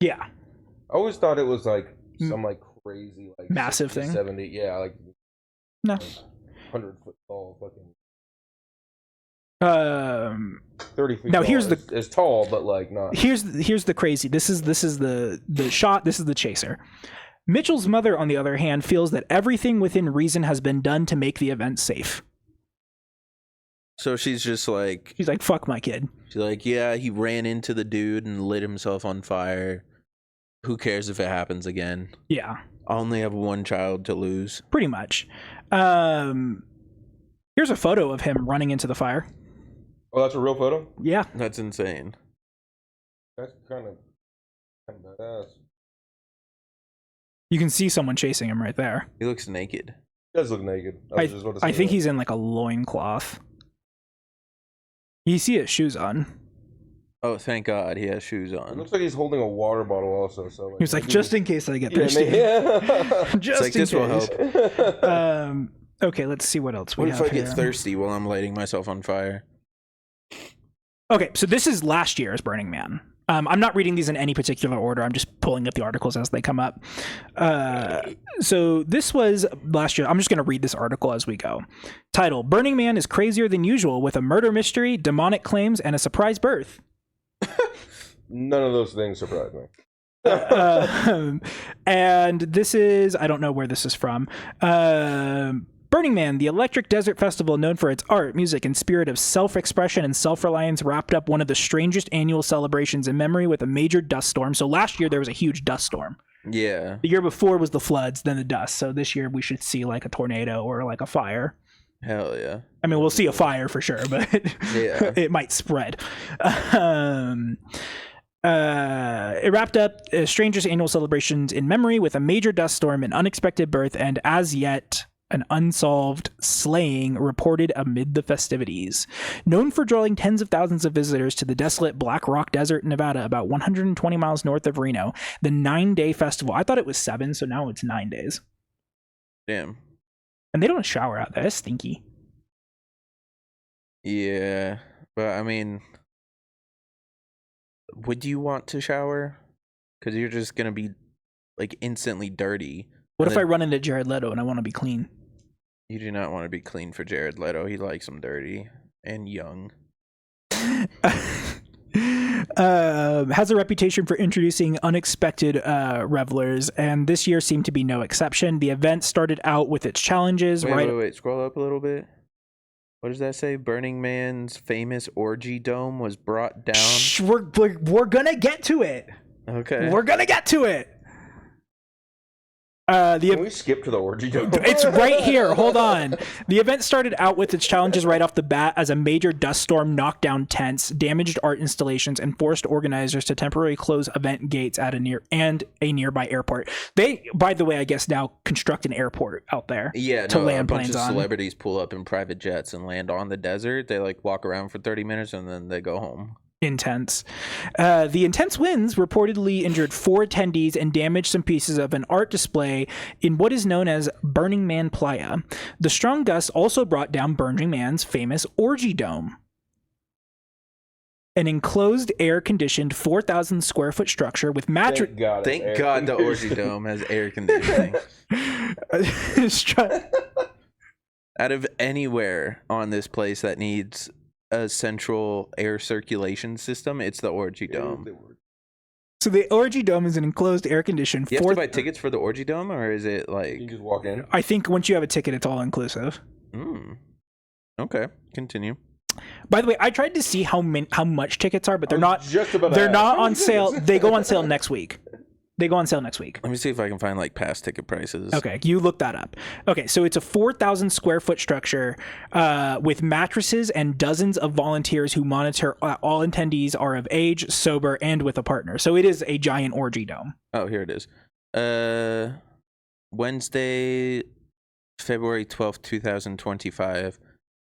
Yeah. I always thought it was like some like crazy like massive 60, thing. 70, yeah, like no, like 100-foot tall fucking. 30 feet. Now tall here's is tall, but like not. Here's the crazy. This is the shot. This is the chaser. Mitchell's mother, on the other hand, feels that everything within reason has been done to make the event safe. So she's like, fuck my kid. She's like, yeah, he ran into the dude and lit himself on fire. Who cares if it happens again? Yeah. I only have one child to lose. Pretty much. Here's a photo of him running into the fire. Oh, that's a real photo? Yeah. That's insane. That's kind of badass. You can see someone chasing him right there. He looks naked. He does look naked. I think he's in like a loincloth. You see his shoes on. Oh, thank God he has shoes on. It looks like he's holding a water bottle also. So like, he was like, just in case I get thirsty. Yeah. Just like, in this case. will help. Okay, let's see what else we have. What if I get here. thirsty while I'm lighting myself on fire? Okay, so this is last year's Burning Man. I'm not reading these in any particular order. I'm just pulling up the articles as they come up. So this was last year. I'm just going to read this article as we go. Title: Burning Man is crazier than usual with a murder mystery, demonic claims, and a surprise birth. None of those things surprise me. And this is, I don't know where this is from. Burning Burning Man, the electric desert festival known for its art, music, and spirit of self-expression and self-reliance, wrapped up one of the strangest annual celebrations in memory with a major dust storm. So last year there was a huge dust storm. Yeah. The year before was the floods, then the dust. So this year we should see like a tornado or like a fire. Hell yeah. I mean, we'll see a fire for sure, but Yeah. it might spread. It wrapped up strangest annual celebrations in memory with a major dust storm, an unexpected birth, and as yet an unsolved slaying reported amid the festivities. Known for drawing tens of thousands of visitors to the desolate Black Rock Desert in Nevada, about 120 miles north of Reno, the 9-day festival. I thought it was 7, so now it's 9 days. Damn. And they don't shower out there. It's stinky. Yeah. But I mean, would you want to shower? Because you're just going to be like instantly dirty. What if I run into Jared Leto and I want to be clean? You do not want to be clean for Jared Leto. He likes him dirty and young. Has a reputation for introducing unexpected revelers, and this year seemed to be no exception. The event started out with its challenges. Wait. Scroll up a little bit. What does that say? Burning Man's famous orgy dome was brought down. Shh, we're gonna get to it. Okay. We're gonna get to it. Can we skip to the orgy dome? It's right here. Hold on. The event started out with its challenges right off the bat as a major dust storm knocked down tents, damaged art installations, and forced organizers to temporarily close event gates at a nearby airport. They, by the way, I guess now construct an airport out there. Yeah, to no, land a bunch planes of on. celebrities pull up in private jets and land on the desert. They like walk around for 30 minutes and then they go home. Intense. The intense winds reportedly injured 4 attendees and damaged some pieces of an art display in what is known as Burning Man Playa. The strong gusts also brought down Burning Man's famous orgy dome, an enclosed, air-conditioned 4,000 square foot structure with mattress. Thank God the orgy dome has air conditioning. Out of anywhere on this place that needs a central air circulation system, it's the orgy dome. So the orgy dome is an enclosed, air-conditioned. You have to buy tickets for the orgy dome, or is it like You can just walk in. I think once you have a ticket, it's all inclusive. Okay, continue. By the way, I tried to see how much tickets are, but they're not. Just about They're to not ask. on sale. They go on sale next week. Let me see if I can find like past ticket prices. Okay, you look that up. Okay, so it's a 4,000 square foot structure with mattresses and dozens of volunteers who monitor all attendees are of age, sober, and with a partner. So it is a giant orgy dome. Oh, here it is. Wednesday, February 12th, 2025.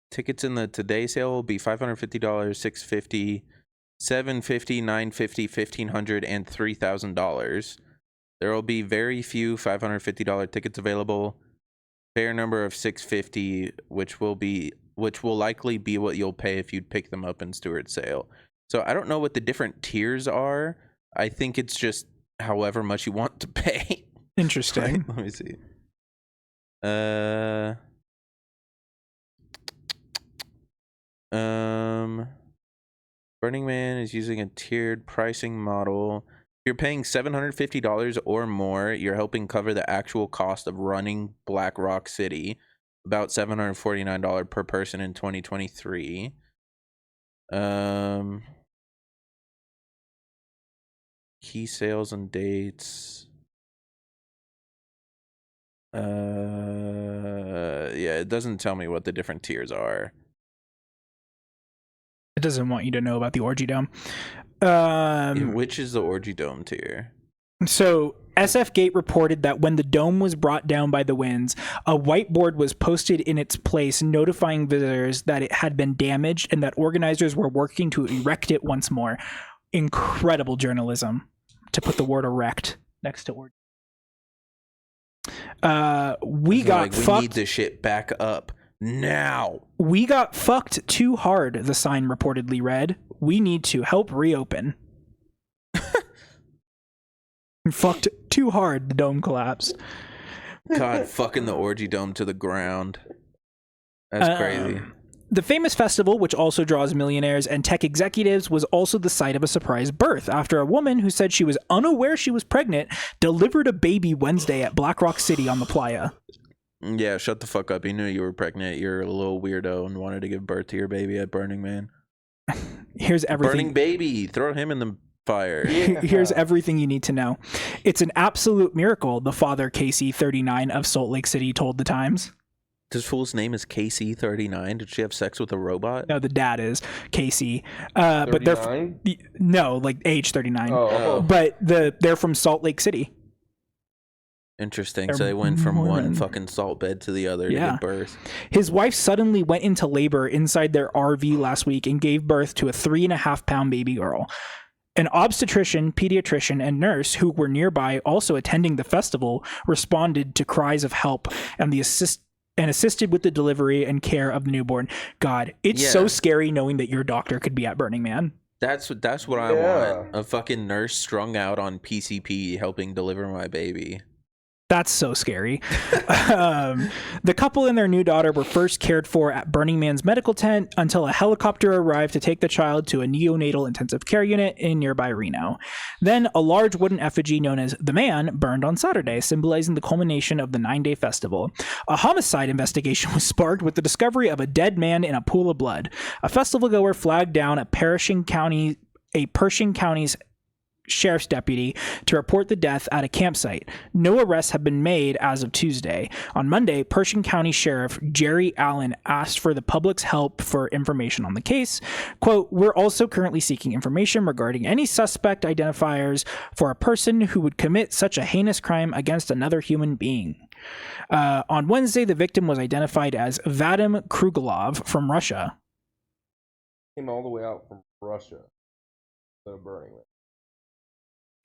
Tickets in the today sale will be $550, $650, $750, $950, $1,500, and $3,000. There will be very few $550 tickets available. Fair number of $650, which will likely be what you'll pay if you'd pick them up in Stewart's sale. So I don't know what the different tiers are. I think it's just however much you want to pay. Interesting. Let me see. Burning Man is using a tiered pricing model. If you're paying $750 or more, you're helping cover the actual cost of running Black Rock City, about $749 per person in 2023. Key sales and dates. Yeah, it doesn't tell me what the different tiers are. It doesn't want you to know about the orgy dome. Which is the orgy dome tier? So SF Gate reported that when the dome was brought down by the winds, a whiteboard was posted in its place notifying visitors that it had been damaged and that organizers were working to erect it once more. Incredible journalism to put the word erect next to orgy. We need this shit back up now. We got fucked too hard, the sign reportedly read. We need to help reopen. Fucked too hard, the dome collapsed. God, fucking the orgy dome to the ground. That's crazy. The famous festival, which also draws millionaires and tech executives, was also the site of a surprise birth after a woman who said she was unaware she was pregnant delivered a baby Wednesday at Black Rock City on the playa. Yeah, shut the fuck up. He knew you were pregnant. You're a little weirdo and wanted to give birth to your baby at Burning Man. Here's everything. Burning baby. Throw him in the fire. Yeah. Here's everything you need to know. It's an absolute miracle, the father Casey, 39, of Salt Lake City told the Times. This fool's name is KC39. Did she have sex with a robot? No, the dad is Casey. But they're 39? no, like age 39. Oh. But they're from Salt Lake City. Interesting. They're So they went from one Mormon. fucking salt bed to the other to Yeah. give birth. His wife suddenly went into labor inside their RV last week and gave birth to a 3.5-pound baby girl. An obstetrician, pediatrician, and nurse who were nearby, also attending the festival, responded to cries of help and assisted with the delivery and care of the newborn. God, it's so scary knowing that your doctor could be at Burning Man. That's what I want. A fucking nurse strung out on PCP helping deliver my baby. That's so scary. The couple and their new daughter were first cared for at Burning Man's medical tent until a helicopter arrived to take the child to a neonatal intensive care unit in nearby Reno. Then a large wooden effigy known as the Man burned on Saturday, symbolizing the culmination of the 9-day festival. A homicide investigation was sparked with the discovery of a dead man in a pool of blood. A festival goer flagged down a Pershing County's sheriff's deputy to report the death at a campsite. No arrests have been made as of Tuesday. On Monday, Pershing County Sheriff Jerry Allen asked for the public's help for information on the case. Quote, "We're also currently seeking information regarding any suspect identifiers for a person who would commit such a heinous crime against another human being." On Wednesday, the victim was identified as Vadim Krugalov from Russia. Came all the way out from Russia to Burning Man.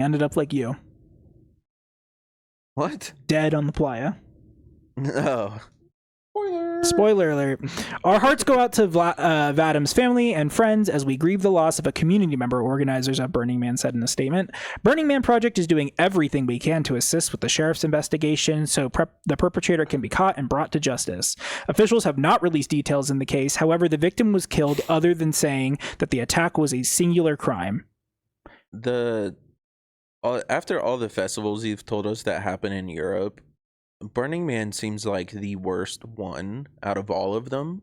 Ended up like you, What? dead on the playa. No. Spoiler alert. Our hearts go out to Vadim's family and friends as we grieve the loss of a community member, organizers of Burning Man said in a statement. Burning Man Project is doing everything we can to assist with the sheriff's investigation so the perpetrator can be caught and brought to justice. Officials have not released details in the case. However, the victim was killed other than saying that the attack was a singular crime. After all the festivals you've told us that happen in Europe, Burning Man seems like the worst one out of all of them.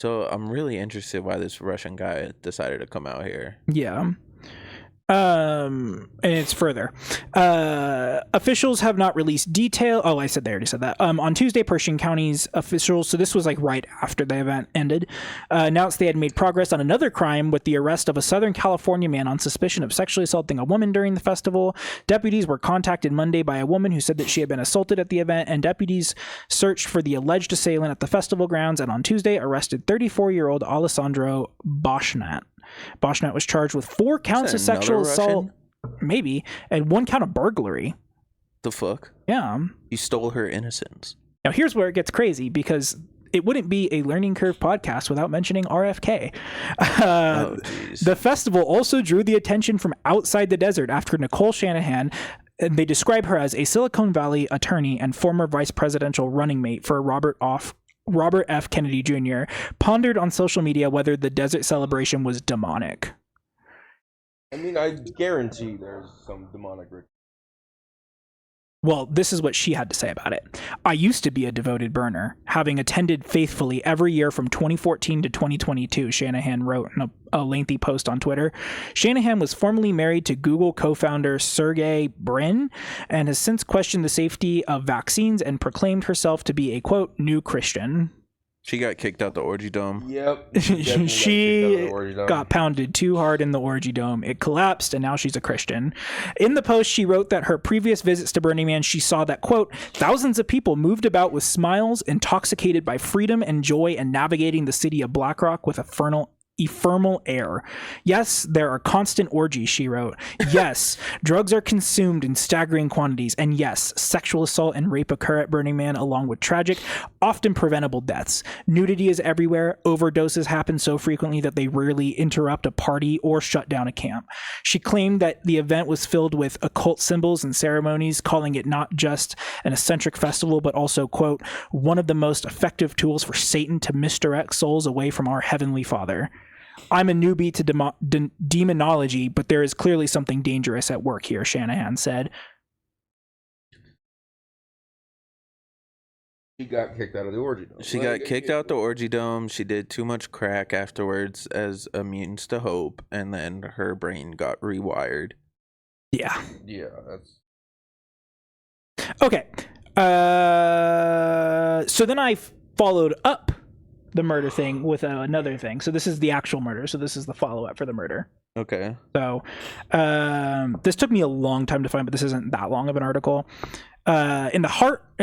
So I'm really interested why this Russian guy decided to come out here. Yeah. And it's further. Officials have not released detail. Oh, I already said that. On Tuesday, Pershing County's officials, so this was like right after the event ended, announced they had made progress on another crime with the arrest of a Southern California man on suspicion of sexually assaulting a woman during the festival. Deputies were contacted Monday by a woman who said that she had been assaulted at the event, and deputies searched for the alleged assailant at the festival grounds, and on Tuesday arrested 34-year-old Alessandro Boshnat. Boshnat was charged with 4 counts of sexual assault, maybe, and 1 count of burglary. The fuck? Yeah. You stole her innocence. Now here's where it gets crazy, because it wouldn't be a Learning Curve podcast without mentioning RFK. The festival also drew the attention from outside the desert after Nicole Shanahan, and they describe her as a Silicon Valley attorney and former vice presidential running mate for Robert F. Kennedy Jr., pondered on social media whether the desert celebration was demonic. I mean, I guarantee there's some demonic ritual. Well, this is what she had to say about it. "I used to be a devoted burner, having attended faithfully every year from 2014 to 2022, Shanahan wrote in a lengthy post on Twitter. Shanahan was formerly married to Google co-founder Sergey Brin and has since questioned the safety of vaccines and proclaimed herself to be a, quote, new Christian. She got kicked out the orgy dome. Yep. She got pounded too hard in the orgy dome. It collapsed, and now she's a Christian. In the post, she wrote that her previous visits to Burning Man, she saw that, quote, thousands of people moved about with smiles, intoxicated by freedom and joy, and navigating the city of Black Rock with ephemeral air. Yes, there are constant orgies, she wrote. Yes, drugs are consumed in staggering quantities. And yes, sexual assault and rape occur at Burning Man, along with tragic, often preventable deaths. Nudity is everywhere. Overdoses happen so frequently that they rarely interrupt a party or shut down a camp. She claimed that the event was filled with occult symbols and ceremonies, calling it not just an eccentric festival, but also, quote, one of the most effective tools for Satan to misdirect souls away from our Heavenly Father. I'm a newbie to demonology, but there is clearly something dangerous at work here, Shanahan said. She got kicked out of the orgy dome. She got kicked out the orgy dome. She did too much crack afterwards as a means to hope, and then her brain got rewired. Yeah. Yeah, that's Okay. So then I followed up the murder thing with another thing. So this is the actual murder. So this is the follow-up for the murder. Okay. So this took me a long time to find, but this isn't that long of an article. In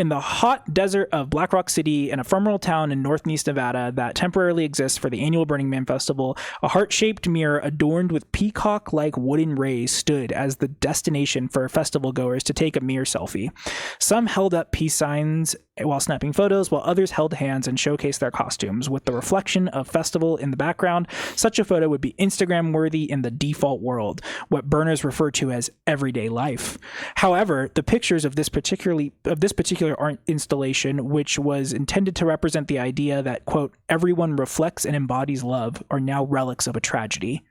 the hot desert of Black Rock City, an ephemeral town in northeast Nevada that temporarily exists for the annual Burning Man festival, a heart-shaped mirror adorned with peacock-like wooden rays stood as the destination for festival goers to take a mirror selfie. Some held up peace signs while snapping photos, while others held hands and showcased their costumes. With the reflection of festival in the background, such a photo would be Instagram-worthy in the default world, what burners refer to as everyday life. However, the pictures of this particular art installation, which was intended to represent the idea that, quote, everyone reflects and embodies love, are now relics of a tragedy.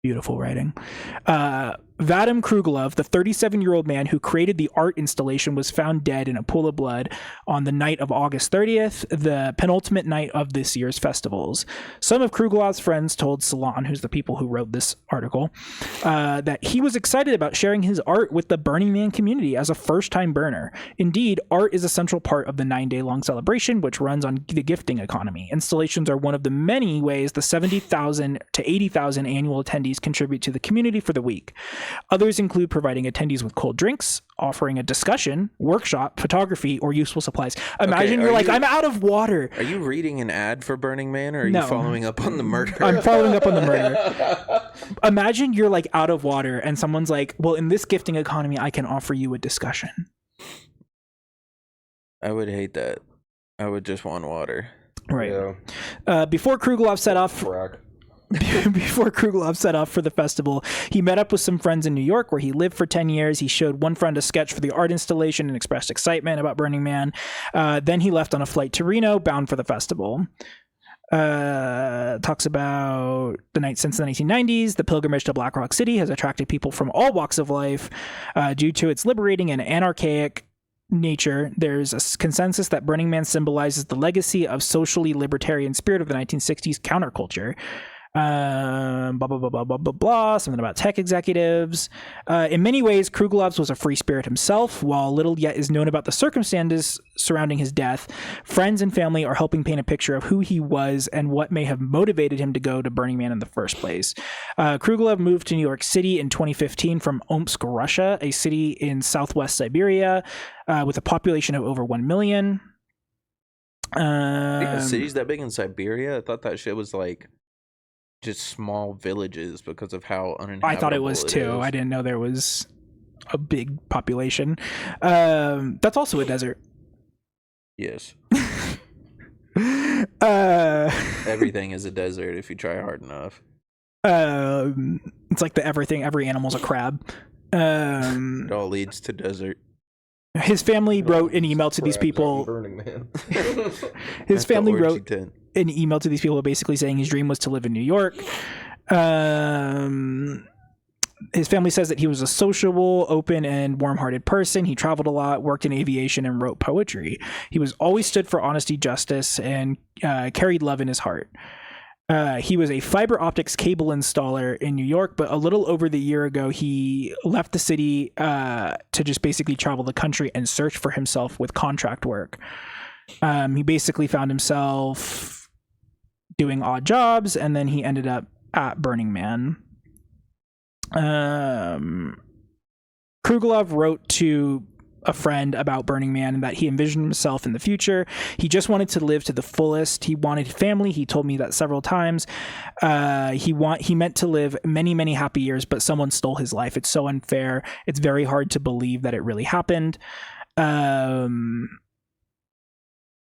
Beautiful writing. Vadim Krugelov, the 37-year-old man who created the art installation, was found dead in a pool of blood on the night of August 30th, the penultimate night of this year's festivals. Some of Krugelov's friends told Salon, who's the people who wrote this article, that he was excited about sharing his art with the Burning Man community as a first-time burner. Indeed, art is a central part of the 9-day-long celebration, which runs on the gifting economy. Installations are one of the many ways the 70,000 to 80,000 annual attendees contribute to the community for the week. Others include providing attendees with cold drinks, offering a discussion, workshop, photography, or useful supplies. Imagine you're like, I'm out of water. Are you reading an ad for Burning Man, or are No. you following up on the murder? I'm following up on the murder. Imagine you're like out of water and someone's like, well, in this gifting economy, I can offer you a discussion. I would hate that. I would just want water. Right. yeah. Before Krugelov set off... Crack. Before Krugelov set off for the festival, he met up with some friends in New York where he lived for 10 years. He showed one friend a sketch for the art installation and expressed excitement about Burning Man. Then he left on a flight to Reno, bound for the festival. Talks about the night since the 1990s. The pilgrimage to Black Rock City has attracted people from all walks of life due to its liberating and anarchic nature. There's a consensus that Burning Man symbolizes the legacy of socially libertarian spirit of the 1960s counterculture. Blah, blah, blah, blah, blah, blah, blah, something about tech executives. In many ways, Krugelov's was a free spirit himself. While little yet is known about the circumstances surrounding his death, friends and family are helping paint a picture of who he was and what may have motivated him to go to Burning Man in the first place. Krugelov moved to New York City in 2015 from Omsk, Russia, a city in southwest Siberia, with a population of over 1 million. Cities that big in Siberia? I thought that shit was like just small villages because of how uninhabitable I thought it was too. is. I didn't know there was a big population. That's also a desert. Yes. Uh, Everything is a desert if you try hard enough. it's like every animal's a crab. It all leads to desert. His family wrote an email to these people. Burning Man. His At the family orgy wrote tent. an email to these people basically saying his dream was to live in New York. His family says that he was a sociable, open, and warm-hearted person. He traveled a lot, worked in aviation, and wrote poetry. He was always stood for honesty, justice, and carried love in his heart. He was a fiber optics cable installer in New York, but a little over the year ago, he left the city to just basically travel the country and search for himself with contract work. He basically found himself doing odd jobs, and then he ended up at Burning Man. Krugelov wrote to a friend about Burning Man and that he envisioned himself in the future. He just wanted to live to the fullest. He wanted family. He told me that several times. He meant to live many, many happy years, but someone stole his life. It's so unfair. It's very hard to believe that it really happened.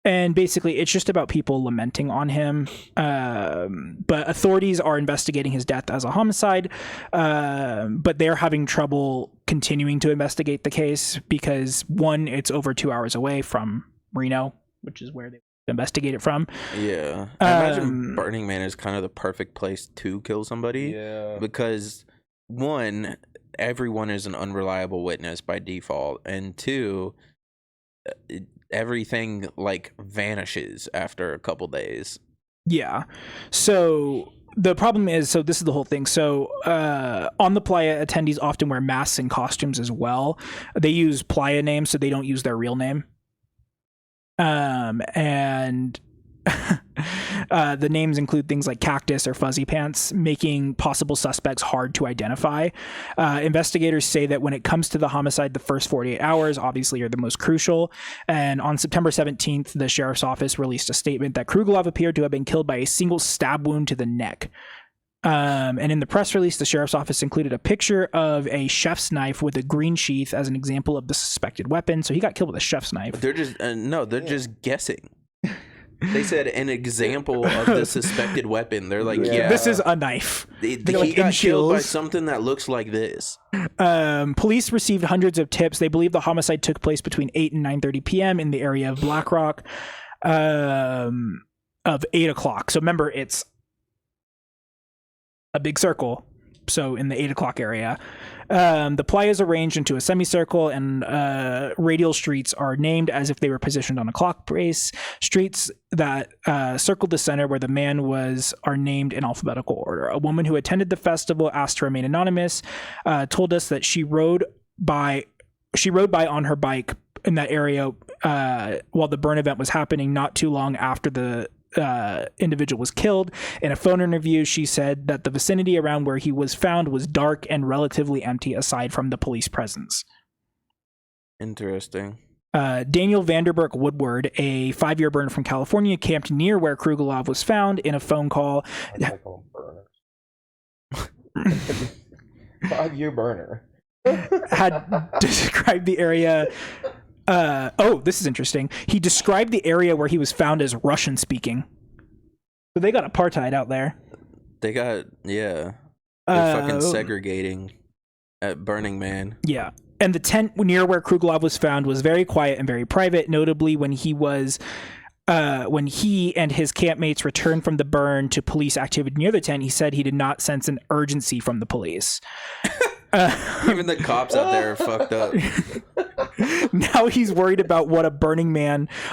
And basically, it's just about people lamenting on him. But authorities are investigating his death as a homicide. But they're having trouble continuing to investigate the case because, one, it's over 2 hours away from Reno, which is where they investigate it from. Yeah. I imagine Burning Man is kind of the perfect place to kill somebody. Yeah. Because, one, everyone is an unreliable witness by default. And two, everything like vanishes after a couple days. Yeah. So the problem is, so this is the whole thing. So on the playa, attendees often wear masks and costumes as well. They use playa names, so they don't use their real name. And the names include things like Cactus or Fuzzy Pants, making possible suspects hard to identify. Investigators say that when it comes to the homicide, the first 48 hours obviously are the most crucial. And on September 17th, the sheriff's office released a statement that Krugelov appeared to have been killed by a single stab wound to the neck. And in the press release, the sheriff's office included a picture of a chef's knife with a green sheath as an example of the suspected weapon. So he got killed with a chef's knife. They're just just guessing. They said an example of the suspected weapon. They're like, yeah, this is a knife. He got killed by something that looks like this. Police received hundreds of tips. They believe the homicide took place between 8 and 9:30 p.m. in the area of Black Rock of 8 o'clock. So remember, it's a big circle. So in the 8 o'clock area, the playa is arranged into a semicircle, and radial streets are named as if they were positioned on a clock face. Streets that circled the center where the man was are named in alphabetical order. A woman who attended the festival, asked to remain anonymous, told us that she rode by on her bike in that area while the burn event was happening, not too long after the individual was killed. In a phone interview, she said that the vicinity around where he was found was dark and relatively empty aside from the police presence. Interesting. Daniel Vanderberg Woodward, a 5-year burner from California, camped near where Krugelov was found. In a phone call, I call him burners. 5-year burner had described the area. This is interesting. He described the area where he was found as Russian speaking. So they got apartheid out there. They got, yeah. They're fucking segregating at Burning Man. Yeah. And the tent near where Krugelov was found was very quiet and very private, notably when he and his campmates returned from the burn to police activity near the tent. He said he did not sense an urgency from the police. Even the cops out there are fucked up. Now he's worried about what a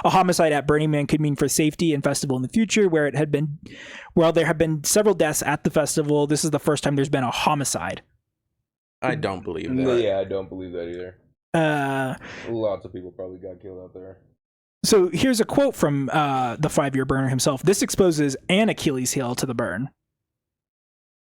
homicide at Burning Man could mean for safety and festival in the future, where there have been several deaths at the festival. This is the first time there's been a homicide. I don't believe that. Yeah, I don't believe that either. Lots of people probably got killed out there. So here's a quote from the 5-year burner himself. This exposes an Achilles heel to the burn.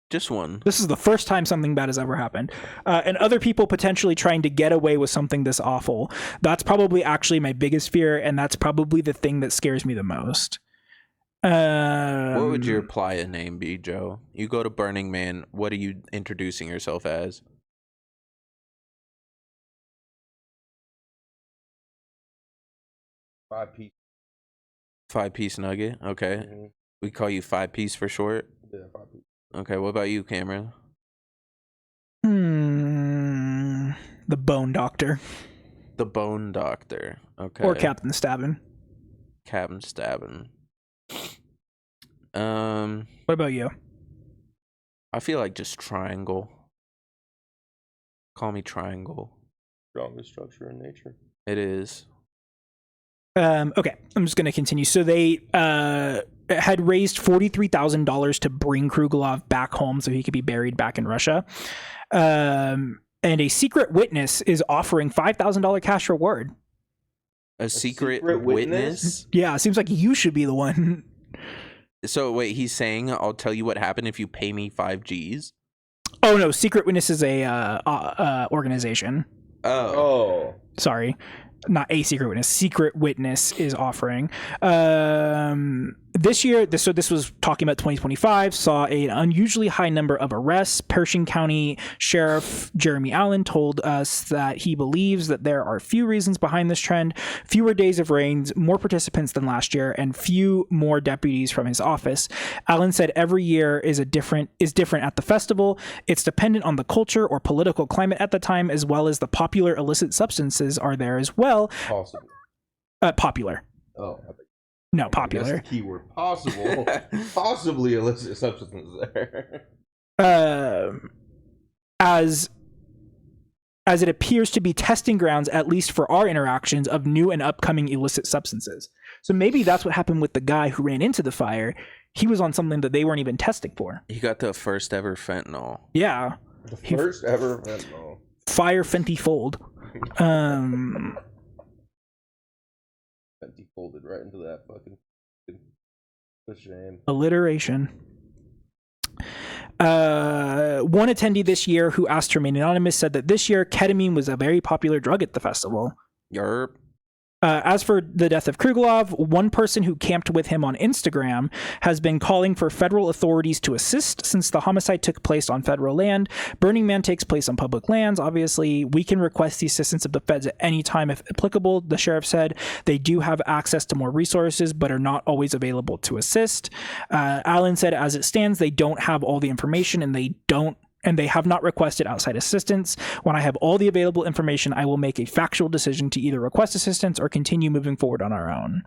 Just one. This is the first time something bad has ever happened. And other people potentially trying to get away with something this awful. That's probably actually my biggest fear, and that's probably the thing that scares me the most. What would your playa name be, Joe? You go to Burning Man, what are you introducing yourself as? Five-piece nugget? Okay. Mm-hmm. We call you 5-piece for short? Yeah, 5-piece. Okay, what about you, Cameron? The Bone Doctor. The Bone Doctor. Okay. Or Captain Stabbin. Captain Stabbin. What about you? I feel like just Triangle. Call me Triangle. Strongest structure in nature. It is. Okay, I'm just going to continue. So they had raised $43,000 to bring Krugelov back home so he could be buried back in Russia. And a secret witness is offering $5,000 cash reward. A secret witness? Yeah, it seems like you should be the one. So wait, he's saying I'll tell you what happened if you pay me 5 Gs? Oh no, Secret Witness is a organization. Oh. Sorry. Not a secret witness. Secret Witness is offering. This year, this was talking about 2025, saw an unusually high number of arrests. Pershing County Sheriff Jeremy Allen told us that he believes that there are few reasons behind this trend: fewer days of rains, more participants than last year, and few more deputies from his office. Allen said every year is different at the festival. It's dependent on the culture or political climate at the time, as well as the popular illicit substances are there as well. Possible. Popular. Oh. No, popular. That's the keyword. Possible. Possibly illicit substances there. As as it appears to be testing grounds, at least for our interactions, of new and upcoming illicit substances. So maybe that's what happened with the guy who ran into the fire. He was on something that they weren't even testing for. He got the first ever fentanyl. Yeah. The first ever fentanyl. Fire Fenty Fold. Fenty folded right into that fucking... What a shame. Alliteration. One attendee this year who asked to remain anonymous said that this year ketamine was a very popular drug at the festival. Yerp. As for the death of Kruglov, one person who camped with him on Instagram has been calling for federal authorities to assist since the homicide took place on federal land. Burning Man takes place on public lands. Obviously, we can request the assistance of the feds at any time if applicable, the sheriff said. They do have access to more resources, but are not always available to assist. Allen said, as it stands, they don't have all the information and they have not requested outside assistance. When I have all the available information, I will make a factual decision to either request assistance or continue moving forward on our own.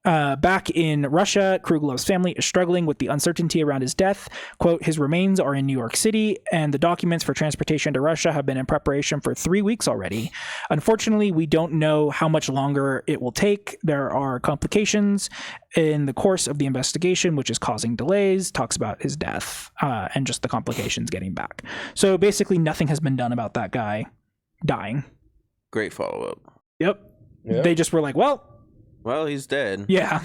Back in Russia, Kruglov's family is struggling with the uncertainty around his death. Quote, his remains are in New York City, and the documents for transportation to Russia have been in preparation for 3 weeks already. Unfortunately, we don't know how much longer it will take. There are complications in the course of the investigation, which is causing delays. Talks about his death and just the complications getting back. So basically, nothing has been done about that guy dying. Great follow-up. Yep. They just were like, well, he's dead. Yeah.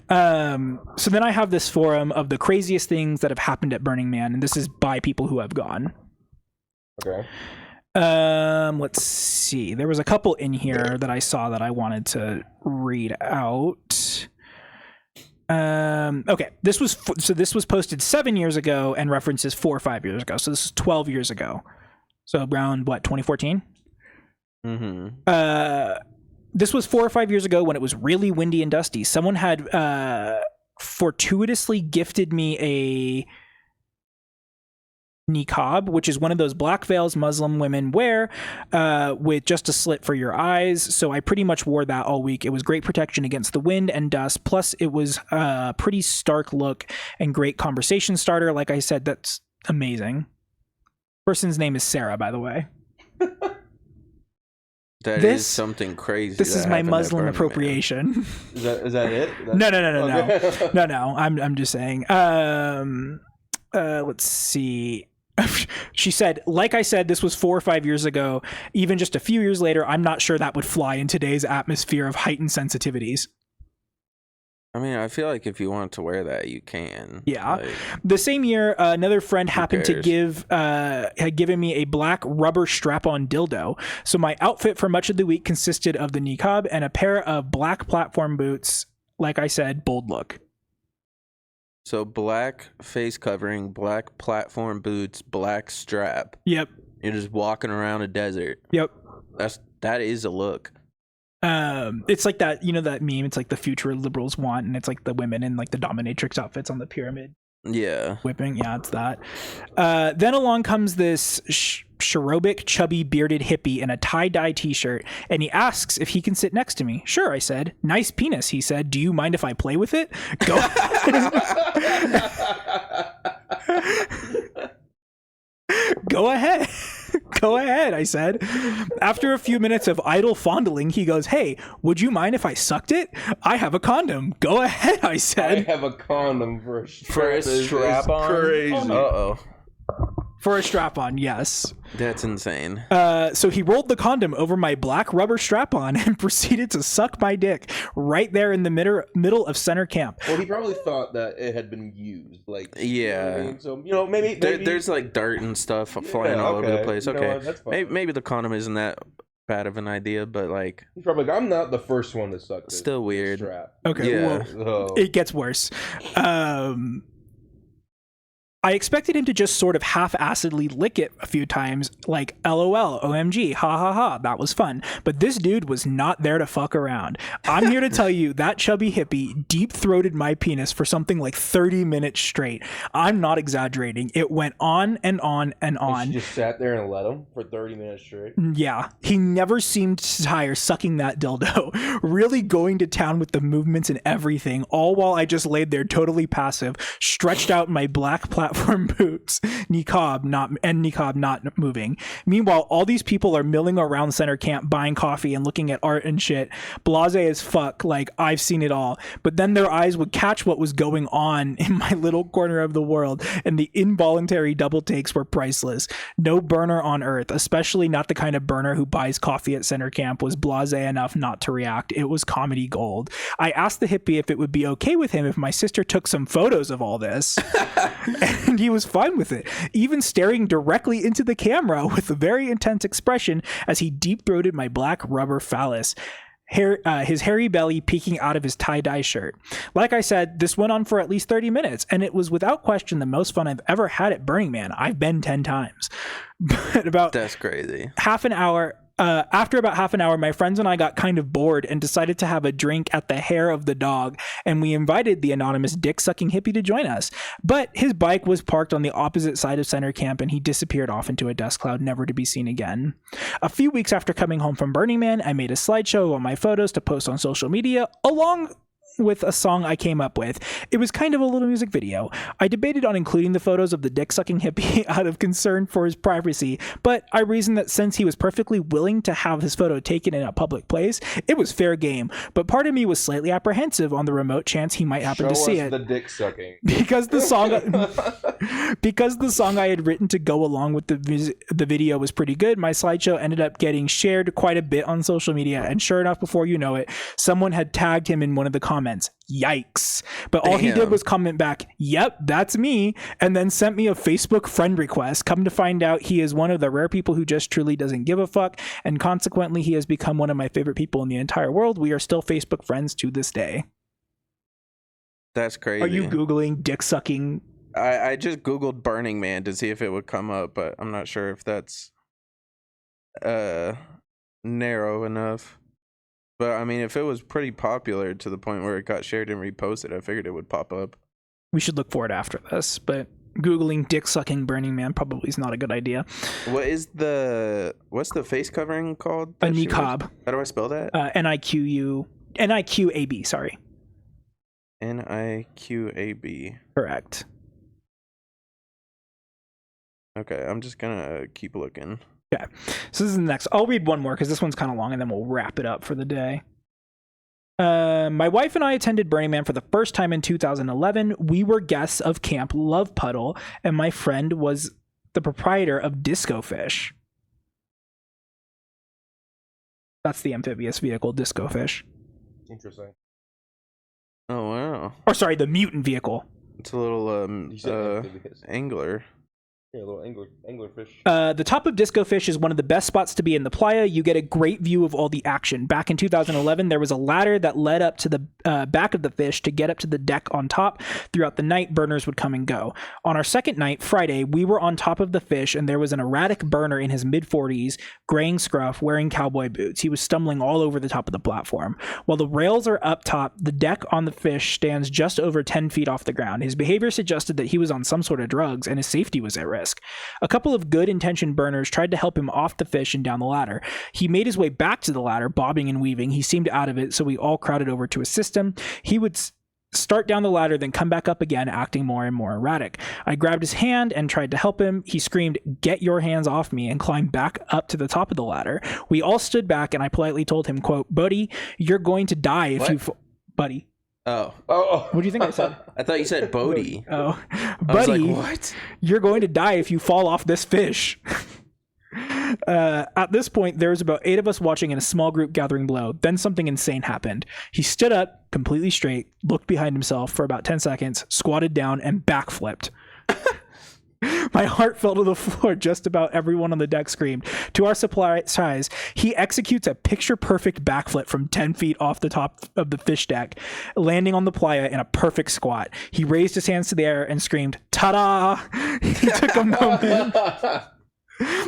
So then I have this forum of the craziest things that have happened at Burning Man, and this is by people who have gone. Okay. Let's see. There was a couple in here that I saw that I wanted to read out. Okay. This was posted 7 years ago and references 4 or 5 years ago. So this is 12 years ago. So around what, 2014? Mm-hmm. This was 4 or 5 years ago when it was really windy and dusty. Someone had fortuitously gifted me a niqab, which is one of those black veils Muslim women wear with just a slit for your eyes. So I pretty much wore that all week. It was great protection against the wind and dust. Plus, it was a pretty stark look and great conversation starter. Like I said, that's amazing. Person's name is Sarah, by the way. That is something crazy. This is my Muslim appropriation. Is that it? No. Okay. No. I'm just saying. Let's see. She said, like I said, this was 4 or 5 years ago. Even just a few years later, I'm not sure that would fly in today's atmosphere of heightened sensitivities. I mean, I feel like if you want to wear that, you can. Yeah. Like, the same year, another friend happened to had given me a black rubber strap-on dildo. So my outfit for much of the week consisted of the niqab and a pair of black platform boots. Like I said, bold look. So black face covering, black platform boots, black strap. Yep. You're just walking around a desert. Yep. That is a look. It's like that, you know, that meme, it's like the future liberals want, and it's like the women in like the dominatrix outfits on the pyramid. Yeah. Whipping. Yeah, it's that. Then along comes this cherubic, chubby, bearded hippie in a tie-dye t-shirt, and he asks if he can sit next to me. Sure, I said. Nice penis, he said. Do you mind if I play with it? Go. Go ahead. Go ahead, I said. After a few minutes of idle fondling, he goes, hey, would you mind if I sucked it? I have a condom. Go ahead, I said. I have a condom for a strap-on? Crazy. Uh-oh. For a strap-on, yes. That's insane. So he rolled the condom over my black rubber strap-on and proceeded to suck my dick right there in the middle of center camp. Well, he probably thought that it had been used. Like, yeah. You know what I mean? So, you know, maybe there's like dirt and stuff flying all over the place. You know okay. what? That's fine. Maybe the condom isn't that bad of an idea, but like, he's probably like, I'm not the first one to suck this. Still weird. Strap. Okay, yeah. Well, it gets worse. I expected him to just sort of half-assedly lick it a few times, like LOL, OMG, ha ha ha, that was fun. But this dude was not there to fuck around. I'm here to tell you that chubby hippie deep-throated my penis for something like 30 minutes straight. I'm not exaggerating. It went on and on and on. She just sat there and let him for 30 minutes straight? Yeah. He never seemed tired sucking that dildo, really going to town with the movements and everything, all while I just laid there totally passive, stretched out my black platform platform boots, niqab not moving. Meanwhile, all these people are milling around center camp buying coffee and looking at art and shit. Blasé as fuck, like I've seen it all. But then their eyes would catch what was going on in my little corner of the world, and the involuntary double takes were priceless. No burner on earth, especially not the kind of burner who buys coffee at center camp, was blasé enough not to react. It was comedy gold. I asked the hippie if it would be okay with him if my sister took some photos of all this, and he was fine with it, even staring directly into the camera with a very intense expression as he deep-throated my black rubber phallus. His hairy belly peeking out of his tie-dye shirt. Like I said, this went on for at least 30 minutes, and it was without question the most fun I've ever had at Burning Man. I've been 10 times. But That's crazy. After about half an hour, my friends and I got kind of bored and decided to have a drink at the hair of the dog, and we invited the anonymous dick-sucking hippie to join us. But his bike was parked on the opposite side of center camp, and he disappeared off into a dust cloud, never to be seen again. A few weeks after coming home from Burning Man, I made a slideshow of all my photos to post on social media, along with a song I came up with. It was kind of a little music video. I debated on including the photos of the dick-sucking hippie out of concern for his privacy, but I reasoned that since he was perfectly willing to have his photo taken in a public place, it was fair game. But part of me was slightly apprehensive on the remote chance he might happen to see it. The dick-sucking. Because the song I had written to go along with the video was pretty good, my slideshow ended up getting shared quite a bit on social media, and sure enough, before you know it, someone had tagged him in one of the comments. Yikes. But all he did was comment back, "Yep, that's me," and then sent me a Facebook friend request. Come to find out, he is one of the rare people who just truly doesn't give a fuck, and consequently he has become one of my favorite people in the entire world. We are still Facebook friends to this day. That's crazy. Are you Googling dick sucking? I just Googled Burning Man to see if it would come up, but I'm not sure if that's narrow enough. But I mean, if it was pretty popular to the point where it got shared and reposted, I figured it would pop up. We should look for it after this, but Googling dick sucking Burning Man probably is not a good idea. What's the face covering called? A niqab. How do I spell that? Niqab, sorry. Niqab. Correct. Okay, I'm just gonna keep looking. Okay, so this is the next. I'll read one more because this one's kind of long, and then we'll wrap it up for the day. My wife and I attended Burning Man for the first time in 2011. We were guests of Camp Love Puddle, and my friend was the proprietor of Disco Fish. That's the amphibious vehicle, Disco Fish. Interesting. Oh wow. Or sorry, the mutant vehicle. It's a little angler. Yeah, a little anglerfish. The top of Disco Fish is one of the best spots to be in the playa. You get a great view of all the action. Back in 2011, there was a ladder that led up to the back of the fish to get up to the deck on top. Throughout the night, burners would come and go. On our second night, Friday, we were on top of the fish, and there was an erratic burner in his mid-40s, graying scruff, wearing cowboy boots. He was stumbling all over the top of the platform. While the rails are up top, the deck on the fish stands just over 10 feet off the ground. His behavior suggested that he was on some sort of drugs, and his safety was at risk. A couple of good-intentioned burners tried to help him off the fish and down the ladder. He made his way back to the ladder, bobbing and weaving. He seemed out of it, so we all crowded over to assist him. He would start down the ladder, then come back up again, acting more and more erratic. I grabbed his hand and tried to help him. He screamed, "Get your hands off me," and climbed back up to the top of the ladder. We all stood back, and I politely told him, quote, "Buddy, you're going to die if you..." Buddy. Oh. What do you think I said? I thought you said Bodhi. Oh. I was Buddy, like, what? You're going to die if you fall off this fish. At this point, there was about 8 of us watching in a small group gathering below. Then something insane happened. He stood up, completely straight, looked behind himself for about 10 seconds, squatted down, and backflipped. My heart fell to the floor. Just about everyone on the deck screamed. To our surprise, he executes a picture-perfect backflip from 10 feet off the top of the fish deck, landing on the playa in a perfect squat. He raised his hands to the air and screamed, "Ta-da!" He took a moment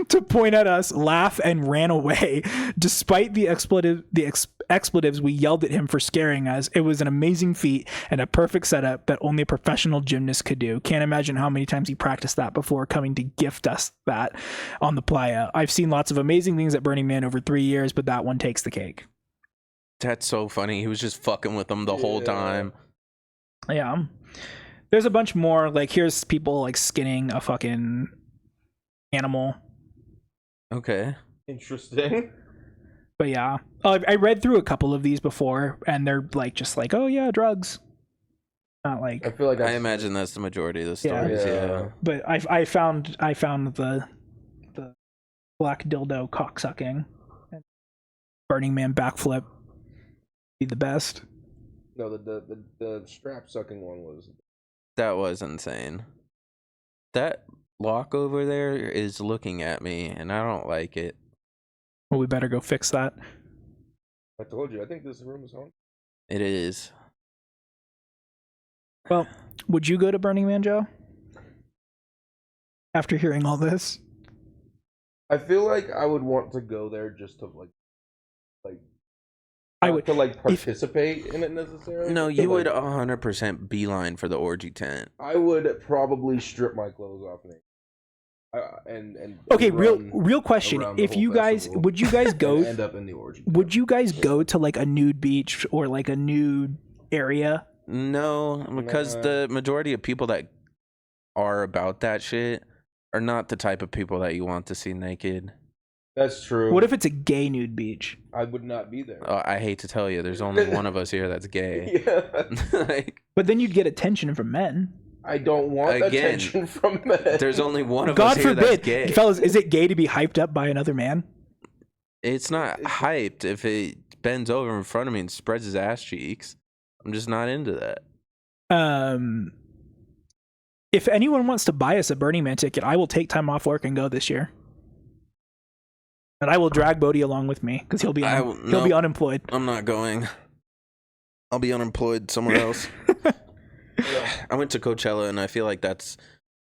to point at us, laugh, and ran away. Despite the expletives we yelled at him for scaring us, it was an amazing feat and a perfect setup that only a professional gymnast could do. Can't imagine how many times he practiced that before coming to gift us that on the playa. I've seen lots of amazing things at Burning Man over 3 years, but that one takes the cake. That's so funny. He was just fucking with them the whole time. Yeah. There's a bunch more. Like, here's people like skinning a fucking animal. Okay. Interesting. But yeah, I read through a couple of these before, and they're like just like, oh yeah, drugs. Not like I feel like I imagine that's the majority of the stories. Yeah. But I found the black dildo cocksucking and Burning Man backflip be the best. No, the strap sucking one was. That was insane. That lock over there is looking at me, and I don't like it. Well, we better go fix that. I told you. I think this room is haunted. It is. Well, would you go to Burning Man, Joe? After hearing all this, I feel like I would want to go there just to like. I would to like participate in it necessarily. No, you would 100% beeline for the orgy tent. I would probably strip my clothes off and okay, real question. If you guys would you guys go end up in the orgy? Would you guys go to like a nude beach or like a nude area? No, because the majority of people that are about that shit are not the type of people that you want to see naked. That's true. What if it's a gay nude beach? I would not be there. I hate to tell you, there's only one of us here that's gay. Yeah. But then you'd get attention from men. I don't want attention from men. There's only one of God us here forbid. that's gay. Fellas, is it gay to be hyped up by another man? It's not hyped if it bends over in front of me and spreads his ass cheeks. I'm just not into that. If anyone wants to buy us a Burning Man ticket, I will take time off work and go this year. And I will drag Bodhi along with me because he'll be unemployed. I'm not going. I'll be unemployed somewhere else. I went to Coachella, and I feel like that's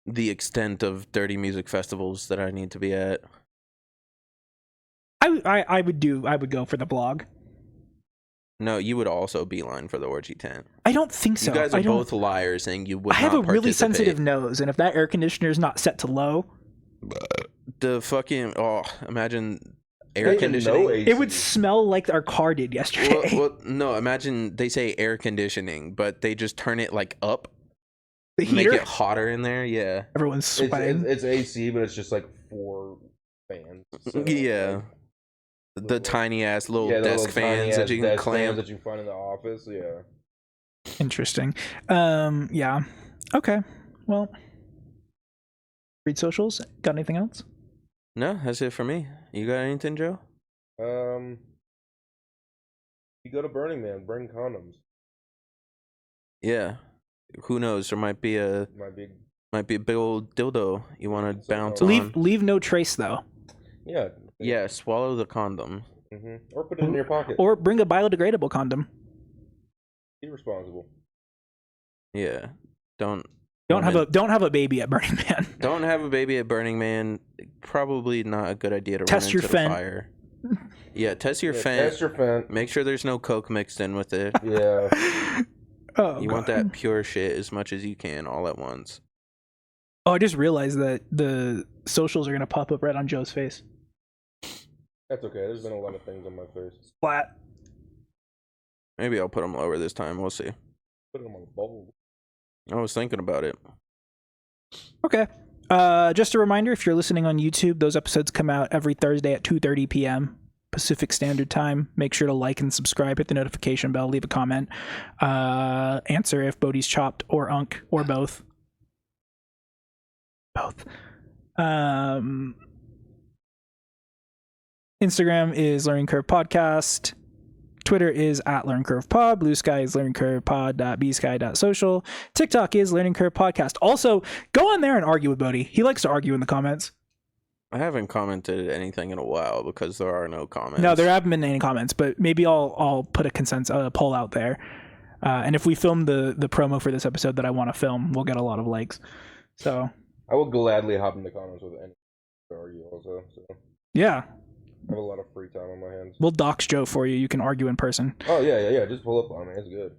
the extent of dirty music festivals that I need to be at. I would go for the blog. No, you would also beeline for the orgy tent. I don't think so. You guys are both liars saying you would not I have a really participate. sensitive nose, and if that air conditioner is not set to low... The fucking... Oh, imagine air conditioning. It would smell like our car did yesterday. Well, no, imagine they say air conditioning, but they just turn it like up. The heater? Make it hotter in there, yeah. Everyone's sweating. It's AC, but it's just like 4 fans. So yeah. The tiny ass little desk fans that you can clamp. That you find in the office, yeah. Interesting. Yeah. Okay. Well, read socials. Got anything else? No, that's it for me. You got anything, Joe? You go to Burning Man, bring condoms. Yeah. Who knows? There might be a big old dildo you want to bounce on. Leave no trace though. Yeah. Yeah, swallow the condom. Or put it in your pocket. Or bring a biodegradable condom. Be responsible. Yeah. Don't have a baby at Burning Man. Don't have a baby at Burning Man. Probably not a good idea to test run your into the fent. fire. Yeah, test your fent. Test your fent. Make sure there's no coke mixed in with it. Yeah. You want that pure shit as much as you can all at once. Oh, I just realized that the socials are gonna pop up right on Joe's face. That's okay. There's been a lot of things on my face. Flat. Maybe I'll put them lower this time. We'll see. Put them on the bowl. I was thinking about it. Okay. Just a reminder, if you're listening on YouTube, those episodes come out every Thursday at 2:30 p.m. Pacific Standard Time. Make sure to like and subscribe, hit the notification bell, leave a comment. Answer if Bodhi's chopped or unk or both. Both. Instagram is Learning Curve Podcast. Twitter is at learningcurvepod. Bluesky is learningcurvepod.bsky.social. TikTok is Learning Curve Podcast. Also, go on there and argue with Bodhi. He likes to argue in the comments. I haven't commented anything in a while because there are no comments. No, there haven't been any comments, but maybe I'll put a poll out there. And if we film the promo for this episode that I want to film, we'll get a lot of likes. So I will gladly hop in the comments with any to argue also. So yeah. I have a lot of free time on my hands. We'll dox Joe for you. You can argue in person. Oh, yeah. Just pull up on me. It's good.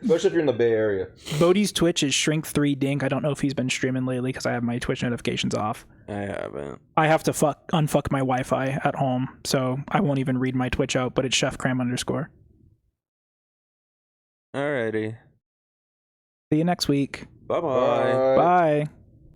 Especially if you're in the Bay Area. Bodhi's Twitch is Shrink3Dink. I don't know if he's been streaming lately because I have my Twitch notifications off. I haven't. I have to unfuck my Wi-Fi at home, so I won't even read my Twitch out, but it's ChefCram_. Alrighty. See you next week. Bye-bye. Bye.